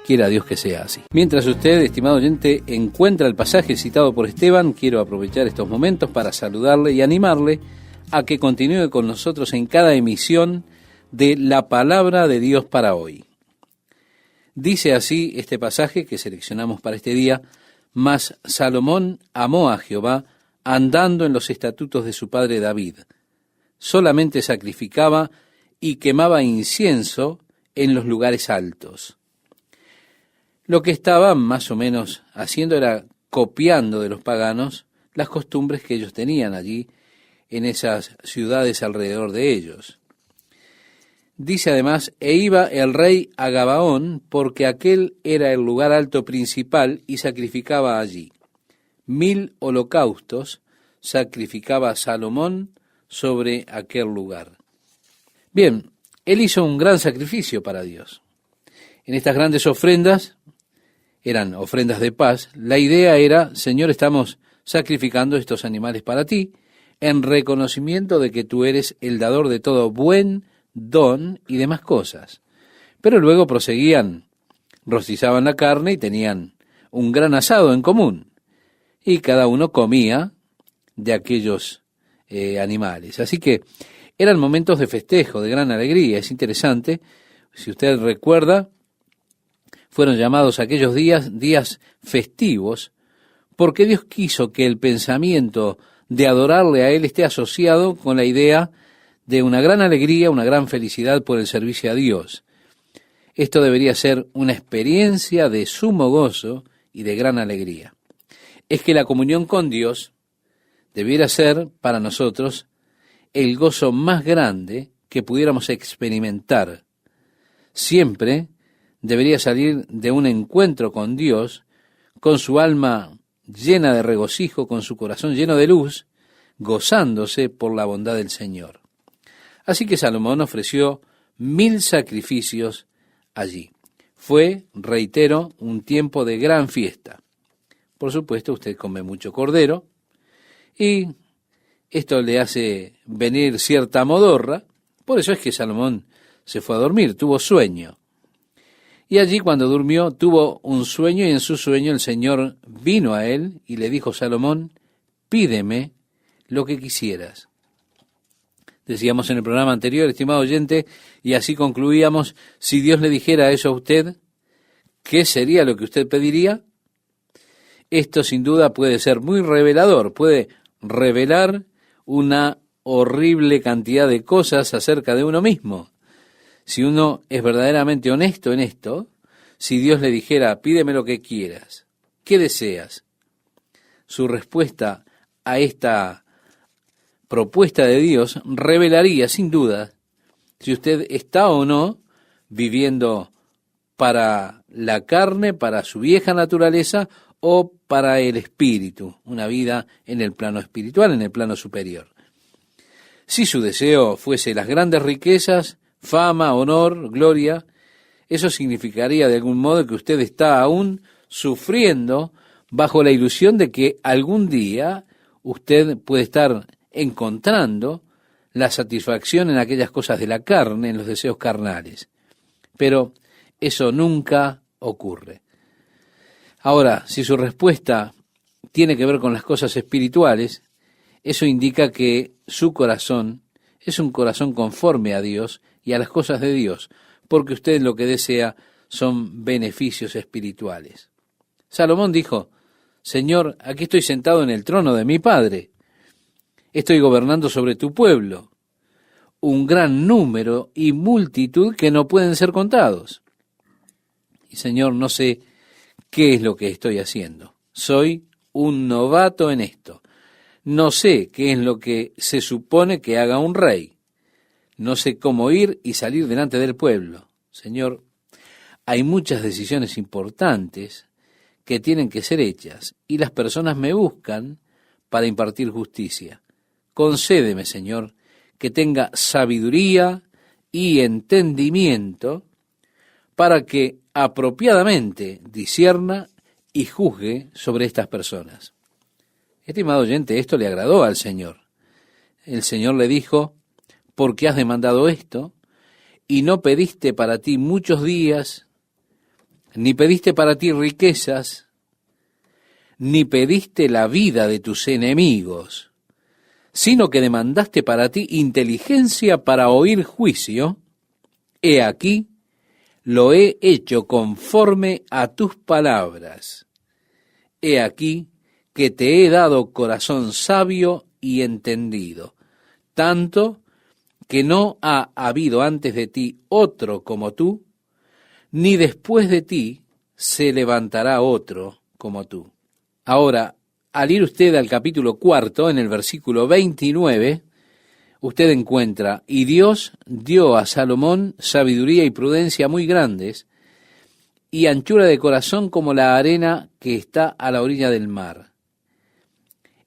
Quiera Dios que sea así. Mientras usted, estimado oyente, encuentra el pasaje citado por Esteban, quiero aprovechar estos momentos para saludarle y animarle a que continúe con nosotros en cada emisión de la palabra de Dios para hoy. Dice así este pasaje que seleccionamos para este día, mas Salomón amó a Jehová andando en los estatutos de su padre David. Solamente sacrificaba y quemaba incienso en los lugares altos. Lo que estaba más o menos haciendo era copiando de los paganos las costumbres que ellos tenían allí en esas ciudades alrededor de ellos. Dice además, e iba el rey a Gabaón, porque aquel era el lugar alto principal, y sacrificaba allí. 1000 holocaustos sacrificaba Salomón sobre aquel lugar. Bien, él hizo un gran sacrificio para Dios. En estas grandes ofrendas, eran ofrendas de paz, la idea era, Señor, estamos sacrificando estos animales para ti, en reconocimiento de que tú eres el dador de todo buen don y demás cosas. Pero luego proseguían, rostizaban la carne y tenían un gran asado en común. Y cada uno comía de aquellos animales. Así que eran momentos de festejo, de gran alegría. Es interesante, si usted recuerda, fueron llamados aquellos días festivos, porque Dios quiso que el pensamiento de adorarle a Él esté asociado con la idea de una gran alegría, una gran felicidad por el servicio a Dios. Esto debería ser una experiencia de sumo gozo y de gran alegría. Es que la comunión con Dios debiera ser para nosotros el gozo más grande que pudiéramos experimentar. Siempre debería salir de un encuentro con Dios, con su alma llena de regocijo, con su corazón lleno de luz, gozándose por la bondad del Señor. Así que Salomón ofreció 1000 sacrificios allí. Fue, reitero, un tiempo de gran fiesta. Por supuesto, usted come mucho cordero y esto le hace venir cierta modorra. Por eso es que Salomón se fue a dormir, tuvo sueño. Y allí cuando durmió tuvo un sueño, y en su sueño el Señor vino a él y le dijo: Salomón, pídeme lo que quisieras. Decíamos en el programa anterior, estimado oyente, y así concluíamos: si Dios le dijera eso a usted, ¿qué sería lo que usted pediría? Esto sin duda puede ser muy revelador, puede revelar una horrible cantidad de cosas acerca de uno mismo. Si uno es verdaderamente honesto en esto, si Dios le dijera: pídeme lo que quieras, ¿qué deseas? Su respuesta a esta propuesta de Dios revelaría sin duda si usted está o no viviendo para la carne, para su vieja naturaleza, o para el espíritu, una vida en el plano espiritual, en el plano superior. Si su deseo fuese las grandes riquezas, fama, honor, gloria, eso significaría de algún modo que usted está aún sufriendo bajo la ilusión de que algún día usted puede estar encontrando la satisfacción en aquellas cosas de la carne, en los deseos carnales. Pero eso nunca ocurre. Ahora, si su respuesta tiene que ver con las cosas espirituales, eso indica que su corazón es un corazón conforme a Dios y a las cosas de Dios, porque usted lo que desea son beneficios espirituales. Salomón dijo: Señor, aquí estoy sentado en el trono de mi Padre. Estoy gobernando sobre tu pueblo, un gran número y multitud que no pueden ser contados. Y Señor, no sé qué es lo que estoy haciendo. Soy un novato en esto. No sé qué es lo que se supone que haga un rey. No sé cómo ir y salir delante del pueblo. Señor, hay muchas decisiones importantes que tienen que ser hechas y las personas me buscan para impartir justicia. Concédeme, Señor, que tenga sabiduría y entendimiento para que apropiadamente discierna y juzgue sobre estas personas. Estimado oyente, esto le agradó al Señor. El Señor le dijo: ¿por qué has demandado esto? Y no pediste para ti muchos días, ni pediste para ti riquezas, ni pediste la vida de tus enemigos, sino que demandaste para ti inteligencia para oír juicio. He aquí, lo he hecho conforme a tus palabras. He aquí que te he dado corazón sabio y entendido, tanto que no ha habido antes de ti otro como tú, ni después de ti se levantará otro como tú. Ahora, al ir usted al capítulo 4, en el versículo 29, usted encuentra: y Dios dio a Salomón sabiduría y prudencia muy grandes, y anchura de corazón como la arena que está a la orilla del mar.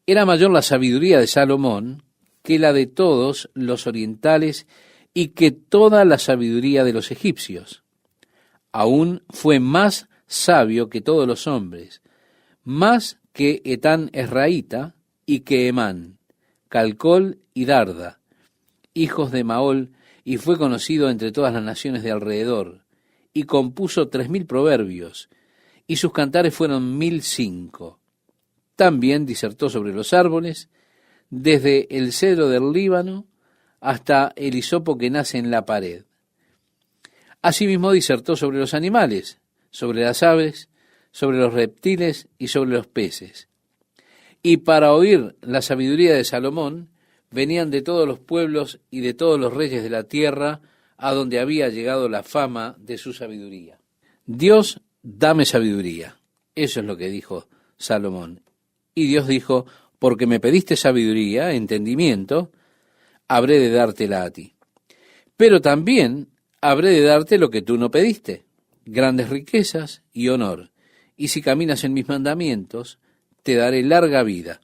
Era mayor la sabiduría de Salomón que la de todos los orientales y que toda la sabiduría de los egipcios. Aún fue más sabio que todos los hombres, más que Etán Esraíta y que Emán, Calcol y Darda, hijos de Maol, y fue conocido entre todas las naciones de alrededor, y compuso 3000 proverbios, y sus cantares fueron 1005. También disertó sobre los árboles, desde el cedro del Líbano hasta el hisopo que nace en la pared. Asimismo disertó sobre los animales, sobre las aves, sobre los reptiles y sobre los peces. Y para oír la sabiduría de Salomón, venían de todos los pueblos y de todos los reyes de la tierra, a donde había llegado la fama de su sabiduría. Dios, dame sabiduría. Eso es lo que dijo Salomón. Y Dios dijo: porque me pediste sabiduría, entendimiento, habré de dártela a ti. Pero también habré de darte lo que tú no pediste: grandes riquezas y honor. Y si caminas en mis mandamientos, te daré larga vida.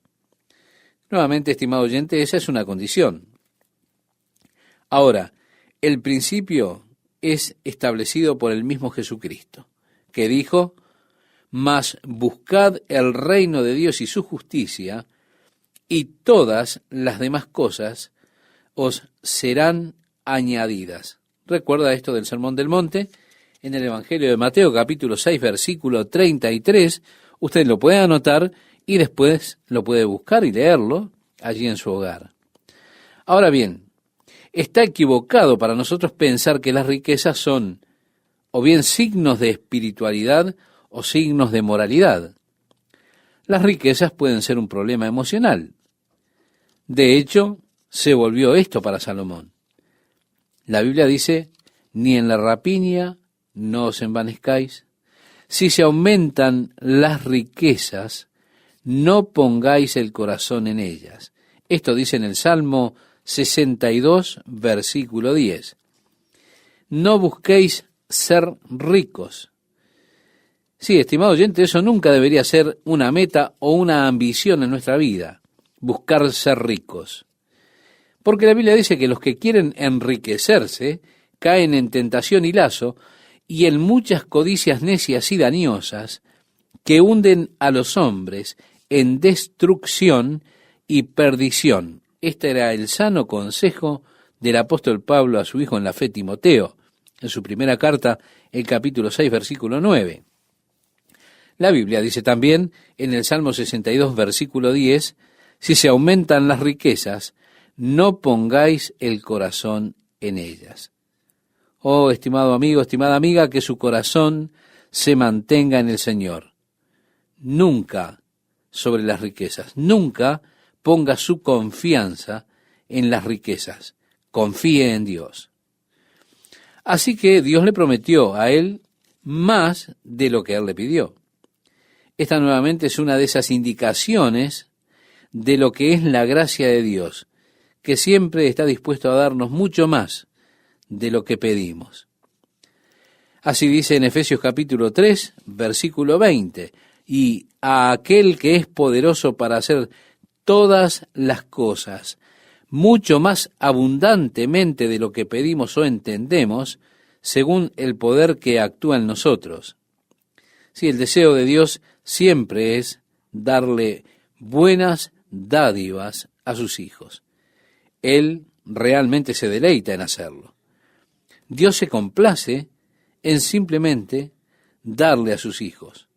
Nuevamente, estimado oyente, esa es una condición. Ahora, el principio es establecido por el mismo Jesucristo, que dijo: mas buscad el reino de Dios y su justicia, y todas las demás cosas os serán añadidas. Recuerda esto del Sermón del Monte, en el Evangelio de Mateo, capítulo 6, versículo 33. Usted lo puede anotar y después lo puede buscar y leerlo allí en su hogar. Ahora bien, está equivocado para nosotros pensar que las riquezas son o bien signos de espiritualidad o signos de moralidad. Las riquezas pueden ser un problema emocional. De hecho, se volvió esto para Salomón. La Biblia dice, ni en la rapiña no os envanezcáis. Si se aumentan las riquezas, no pongáis el corazón en ellas. Esto dice en el Salmo 62, versículo 10. No busquéis ser ricos. Sí, estimado oyente, eso nunca debería ser una meta o una ambición en nuestra vida, buscar ser ricos. Porque la Biblia dice que los que quieren enriquecerse caen en tentación y lazo y en muchas codicias necias y dañosas que hunden a los hombres en destrucción y perdición. Este era el sano consejo del apóstol Pablo a su hijo en la fe, Timoteo, en su primera carta, el capítulo 6, versículo 9. La Biblia dice también en el Salmo 62, versículo 10, si se aumentan las riquezas, no pongáis el corazón en ellas. Oh, estimado amigo, estimada amiga, que su corazón se mantenga en el Señor. Nunca sobre las riquezas, nunca ponga su confianza en las riquezas. Confíe en Dios. Así que Dios le prometió a él más de lo que él le pidió. Esta nuevamente es una de esas indicaciones de lo que es la gracia de Dios, que siempre está dispuesto a darnos mucho más de lo que pedimos. Así dice en Efesios capítulo 3, versículo 20, y a aquel que es poderoso para hacer todas las cosas, mucho más abundantemente de lo que pedimos o entendemos, según el poder que actúa en nosotros. Sí, el deseo de Dios siempre es darle buenas dádivas a sus hijos. Él realmente se deleita en hacerlo. Dios se complace en simplemente darle a sus hijos,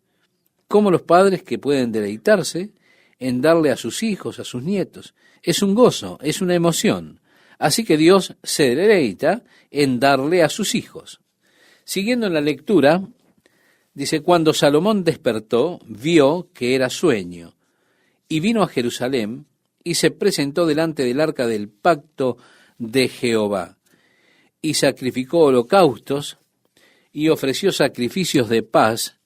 como los padres que pueden deleitarse en darle a sus hijos, a sus nietos. Es un gozo, es una emoción. Así que Dios se deleita en darle a sus hijos. Siguiendo en la lectura, dice, cuando Salomón despertó, vio que era sueño, y vino a Jerusalén, y se presentó delante del arca del pacto de Jehová, y sacrificó holocaustos, y ofreció sacrificios de paz,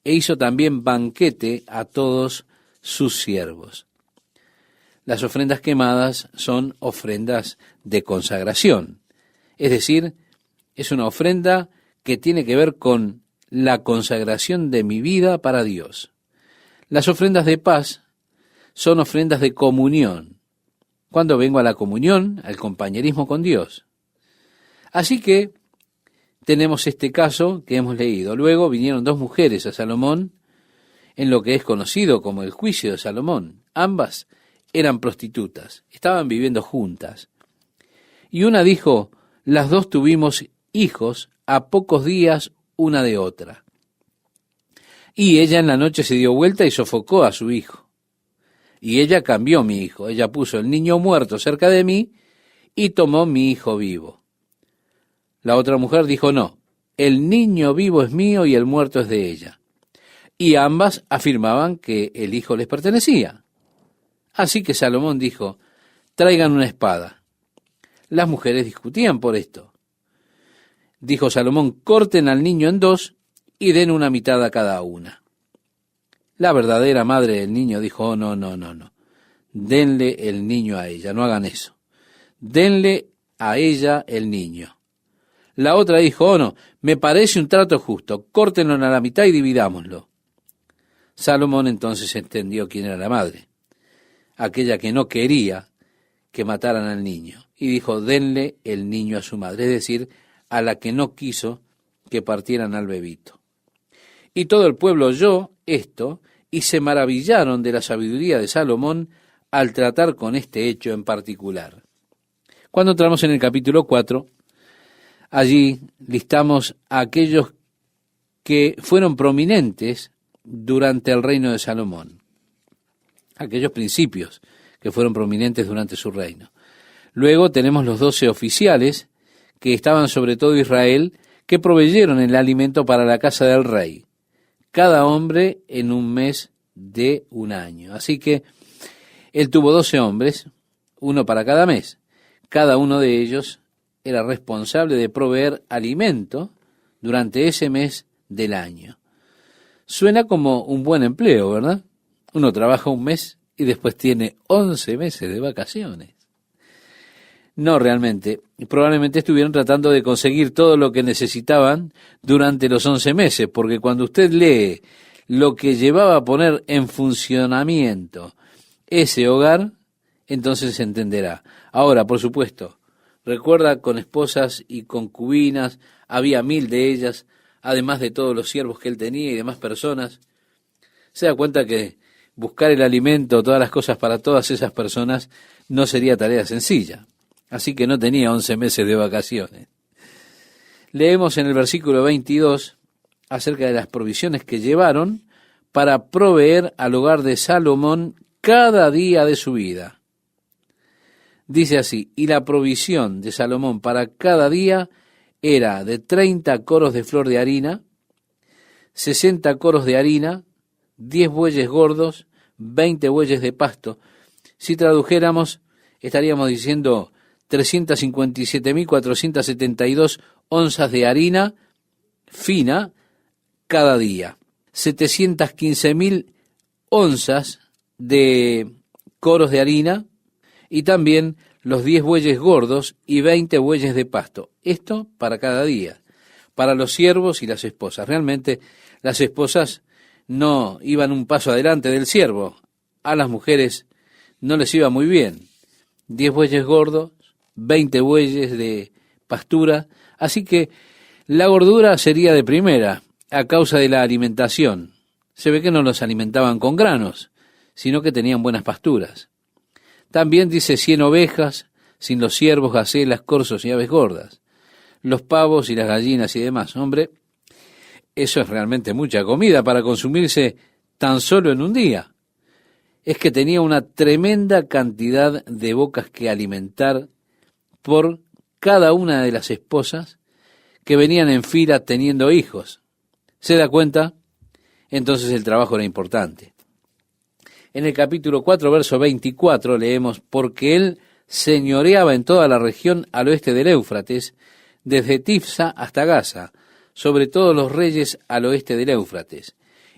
e hizo también banquete a todos sus siervos. Las ofrendas quemadas son ofrendas de consagración, es decir, es una ofrenda que tiene que ver con la consagración de mi vida para Dios. Las ofrendas de paz son ofrendas de comunión, cuando vengo a la comunión, al compañerismo con Dios. Así que tenemos este caso que hemos leído. Luego vinieron dos mujeres a Salomón en lo que es conocido como el juicio de Salomón. Ambas eran prostitutas, estaban viviendo juntas. Y una dijo, las dos tuvimos hijos a pocos días una de otra. Y ella en la noche se dio vuelta y sofocó a su hijo. Y ella cambió mi hijo. Ella puso el niño muerto cerca de mí y tomó mi hijo vivo. La otra mujer dijo, no, el niño vivo es mío y el muerto es de ella. Y ambas afirmaban que el hijo les pertenecía. Así que Salomón dijo, traigan una espada. Las mujeres discutían por esto. Dijo Salomón, corten al niño en dos y den una mitad a cada una. La verdadera madre del niño dijo, oh, no, denle el niño a ella, no hagan eso. Denle a ella el niño. La otra dijo, oh, no, me parece un trato justo, córtenlo a la mitad y dividámoslo. Salomón entonces entendió quién era la madre, aquella que no quería que mataran al niño, y dijo, denle el niño a su madre, es decir, a la que no quiso que partieran al bebito. Y todo el pueblo oyó esto, y se maravillaron de la sabiduría de Salomón al tratar con este hecho en particular. Cuando entramos en el capítulo 4, allí listamos a aquellos que fueron prominentes durante el reino de Salomón. Aquellos principios que fueron prominentes durante su reino. Luego tenemos los 12 oficiales que estaban sobre todo Israel, que proveyeron el alimento para la casa del rey, cada hombre en un mes de un año. Así que él tuvo 12 hombres, uno para cada mes. Cada uno de ellos era responsable de proveer alimento durante ese mes del año. Suena como un buen empleo, ¿verdad? Uno trabaja un mes y después tiene 11 meses de vacaciones. No, realmente. Probablemente estuvieron tratando de conseguir todo lo que necesitaban durante los 11 meses, porque cuando usted lee lo que llevaba a poner en funcionamiento ese hogar, entonces se entenderá. Ahora, por supuesto, recuerda, con esposas y concubinas, había 1000 de ellas, además de todos los siervos que él tenía y demás personas. Se da cuenta que buscar el alimento, todas las cosas para todas esas personas, no sería tarea sencilla. Así que no tenía 11 meses de vacaciones. Leemos en el versículo 22 acerca de las provisiones que llevaron para proveer al hogar de Salomón cada día de su vida. Dice así: y la provisión de Salomón para cada día era de 30 coros de flor de harina, 60 coros de harina, 10 bueyes gordos, 20 bueyes de pasto. Si tradujéramos, estaríamos diciendo 357.472 onzas de harina fina cada día, 715.000 onzas de coros de harina y también los 10 bueyes gordos y 20 bueyes de pasto. Esto para cada día, para los siervos y las esposas. Realmente las esposas no iban un paso adelante del siervo. A las mujeres no les iba muy bien. 10 bueyes gordos, 20 bueyes de pastura, así que la gordura sería de primera a causa de la alimentación. Se ve que no los alimentaban con granos, sino que tenían buenas pasturas. También dice 100 ovejas, sin los ciervos, gacelas, corzos y aves gordas, los pavos y las gallinas y demás. Hombre, eso es realmente mucha comida para consumirse tan solo en un día. Es que tenía una tremenda cantidad de bocas que alimentar por cada una de las esposas que venían en fila teniendo hijos. ¿Se da cuenta? Entonces el trabajo era importante. En el capítulo 4, verso 24, leemos: porque él señoreaba en toda la región al oeste del Éufrates, desde Tifsa hasta Gaza, sobre todos los reyes al oeste del Éufrates,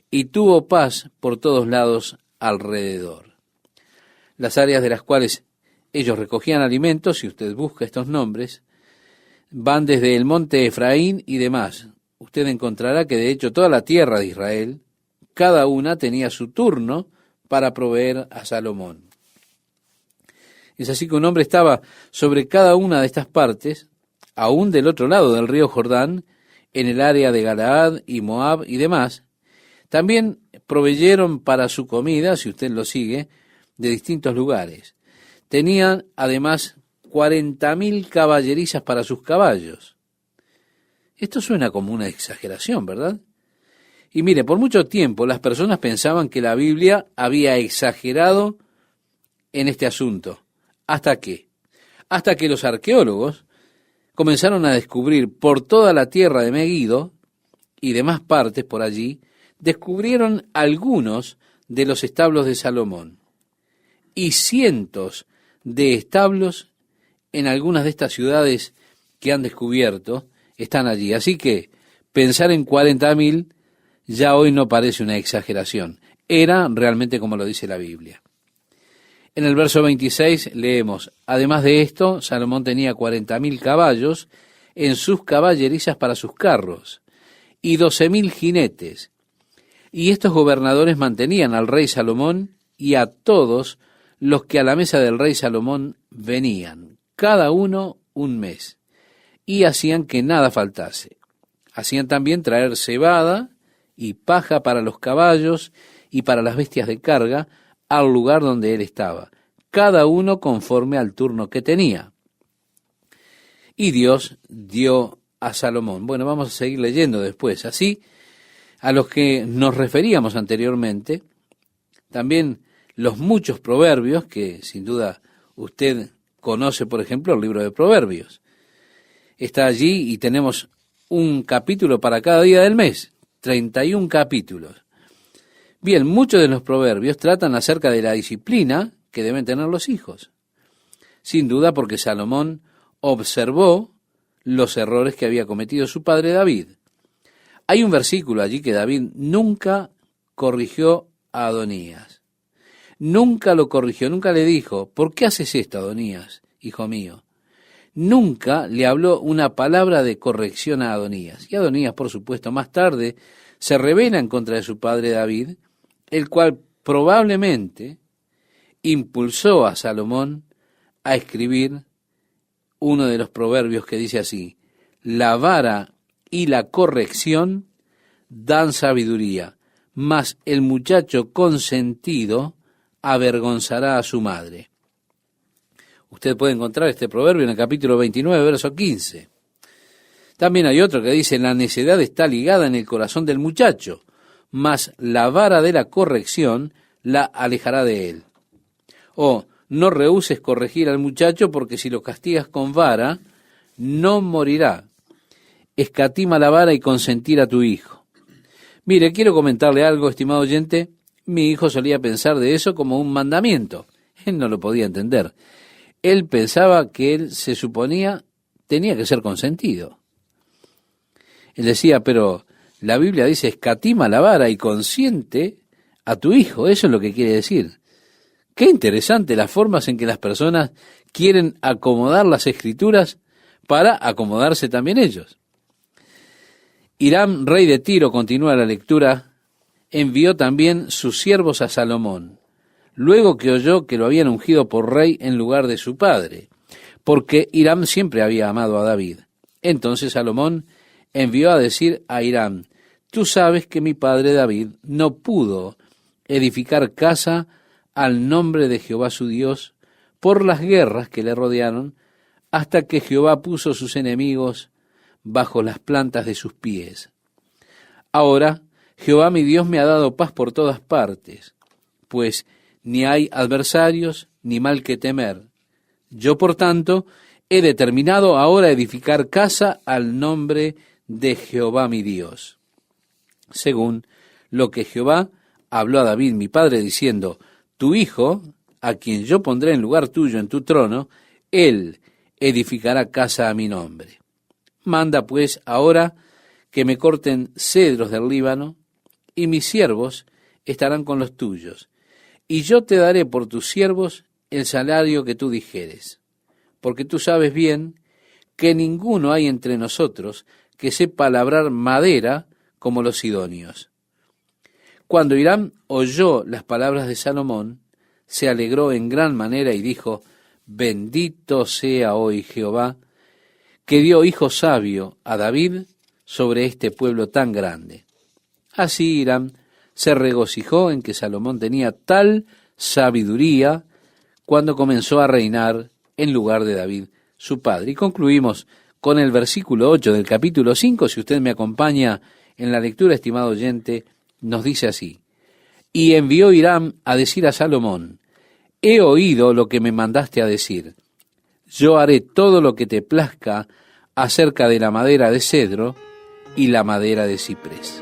y tuvo paz por todos lados alrededor. Las áreas de las cuales ellos recogían alimentos, si usted busca estos nombres, van desde el monte Efraín y demás. Usted encontrará que de hecho toda la tierra de Israel, cada una tenía su turno para proveer a Salomón. Es así que un hombre estaba sobre cada una de estas partes, aún del otro lado del río Jordán, en el área de Galaad y Moab y demás. También proveyeron para su comida, si usted lo sigue, de distintos lugares. Tenían además 40.000 caballerizas para sus caballos. Esto suena como una exageración, ¿verdad? Y mire, por mucho tiempo las personas pensaban que la Biblia había exagerado en este asunto. ¿Hasta qué? Hasta que los arqueólogos comenzaron a descubrir por toda la tierra de Megiddo y demás partes por allí, descubrieron algunos de los establos de Salomón y cientos de establos en algunas de estas ciudades que han descubierto están allí. Así que pensar en 40.000 ya hoy no parece una exageración. Era realmente como lo dice la Biblia. En el verso 26 leemos: además de esto, Salomón tenía 40.000 caballos en sus caballerizas para sus carros y 12.000 jinetes. Y estos gobernadores mantenían al rey Salomón y a todos los que a la mesa del rey Salomón venían, cada uno un mes, y hacían que nada faltase. Hacían también traer cebada y paja para los caballos y para las bestias de carga al lugar donde él estaba, cada uno conforme al turno que tenía. Y Dios dio a Salomón. Bueno, vamos a seguir leyendo después. Así, a los que nos referíamos anteriormente, también los muchos proverbios, que sin duda usted conoce, por ejemplo, el libro de Proverbios. Está allí y tenemos un capítulo para cada día del mes, 31 capítulos. Bien, muchos de los proverbios tratan acerca de la disciplina que deben tener los hijos. Sin duda porque Salomón observó los errores que había cometido su padre David. Hay un versículo allí que David nunca corrigió a Adonías. Nunca lo corrigió, nunca le dijo, ¿por qué haces esto, Adonías, hijo mío? Nunca le habló una palabra de corrección a Adonías. Y Adonías, por supuesto, más tarde se rebela en contra de su padre David, el cual probablemente impulsó a Salomón a escribir uno de los proverbios que dice así: la vara y la corrección dan sabiduría, mas el muchacho consentido avergonzará a su madre. Usted puede encontrar este proverbio en el capítulo 29, verso 15. También hay otro que dice: la necedad está ligada en el corazón del muchacho, mas la vara de la corrección la alejará de él. O no rehúses corregir al muchacho, porque si lo castigas con vara, no morirá. Escatima la vara y consentir a tu hijo. Mire, quiero comentarle algo, estimado oyente. Mi hijo solía pensar de eso como un mandamiento. Él no lo podía entender. Él pensaba que él se suponía tenía que ser consentido. Él decía, pero la Biblia dice, escatima la vara y consiente a tu hijo. Eso es lo que quiere decir. Qué interesante las formas en que las personas quieren acomodar las escrituras para acomodarse también ellos. Hiram, rey de Tiro, continúa la lectura, envió también sus siervos a Salomón, luego que oyó que lo habían ungido por rey en lugar de su padre, porque Hiram siempre había amado a David. Entonces Salomón envió a decir a Hiram, tú sabes que mi padre David no pudo edificar casa al nombre de Jehová su Dios por las guerras que le rodearon, hasta que Jehová puso sus enemigos bajo las plantas de sus pies. Ahora Jehová mi Dios me ha dado paz por todas partes, pues ni hay adversarios ni mal que temer. Yo, por tanto, he determinado ahora edificar casa al nombre de Jehová mi Dios, según lo que Jehová habló a David mi padre, diciendo, tu hijo, a quien yo pondré en lugar tuyo en tu trono, él edificará casa a mi nombre. Manda pues ahora que me corten cedros del Líbano, y mis siervos estarán con los tuyos, y yo te daré por tus siervos el salario que tú dijeres, porque tú sabes bien que ninguno hay entre nosotros que sepa labrar madera como los sidonios. Cuando Hiram oyó las palabras de Salomón, se alegró en gran manera y dijo, bendito sea hoy Jehová, que dio hijo sabio a David sobre este pueblo tan grande. Así Hiram se regocijó en que Salomón tenía tal sabiduría cuando comenzó a reinar en lugar de David, su padre. Y concluimos con el versículo 8 del capítulo 5, si usted me acompaña en la lectura, estimado oyente, nos dice así, y envió Hiram a decir a Salomón, he oído lo que me mandaste a decir, yo haré todo lo que te plazca acerca de la madera de cedro y la madera de ciprés.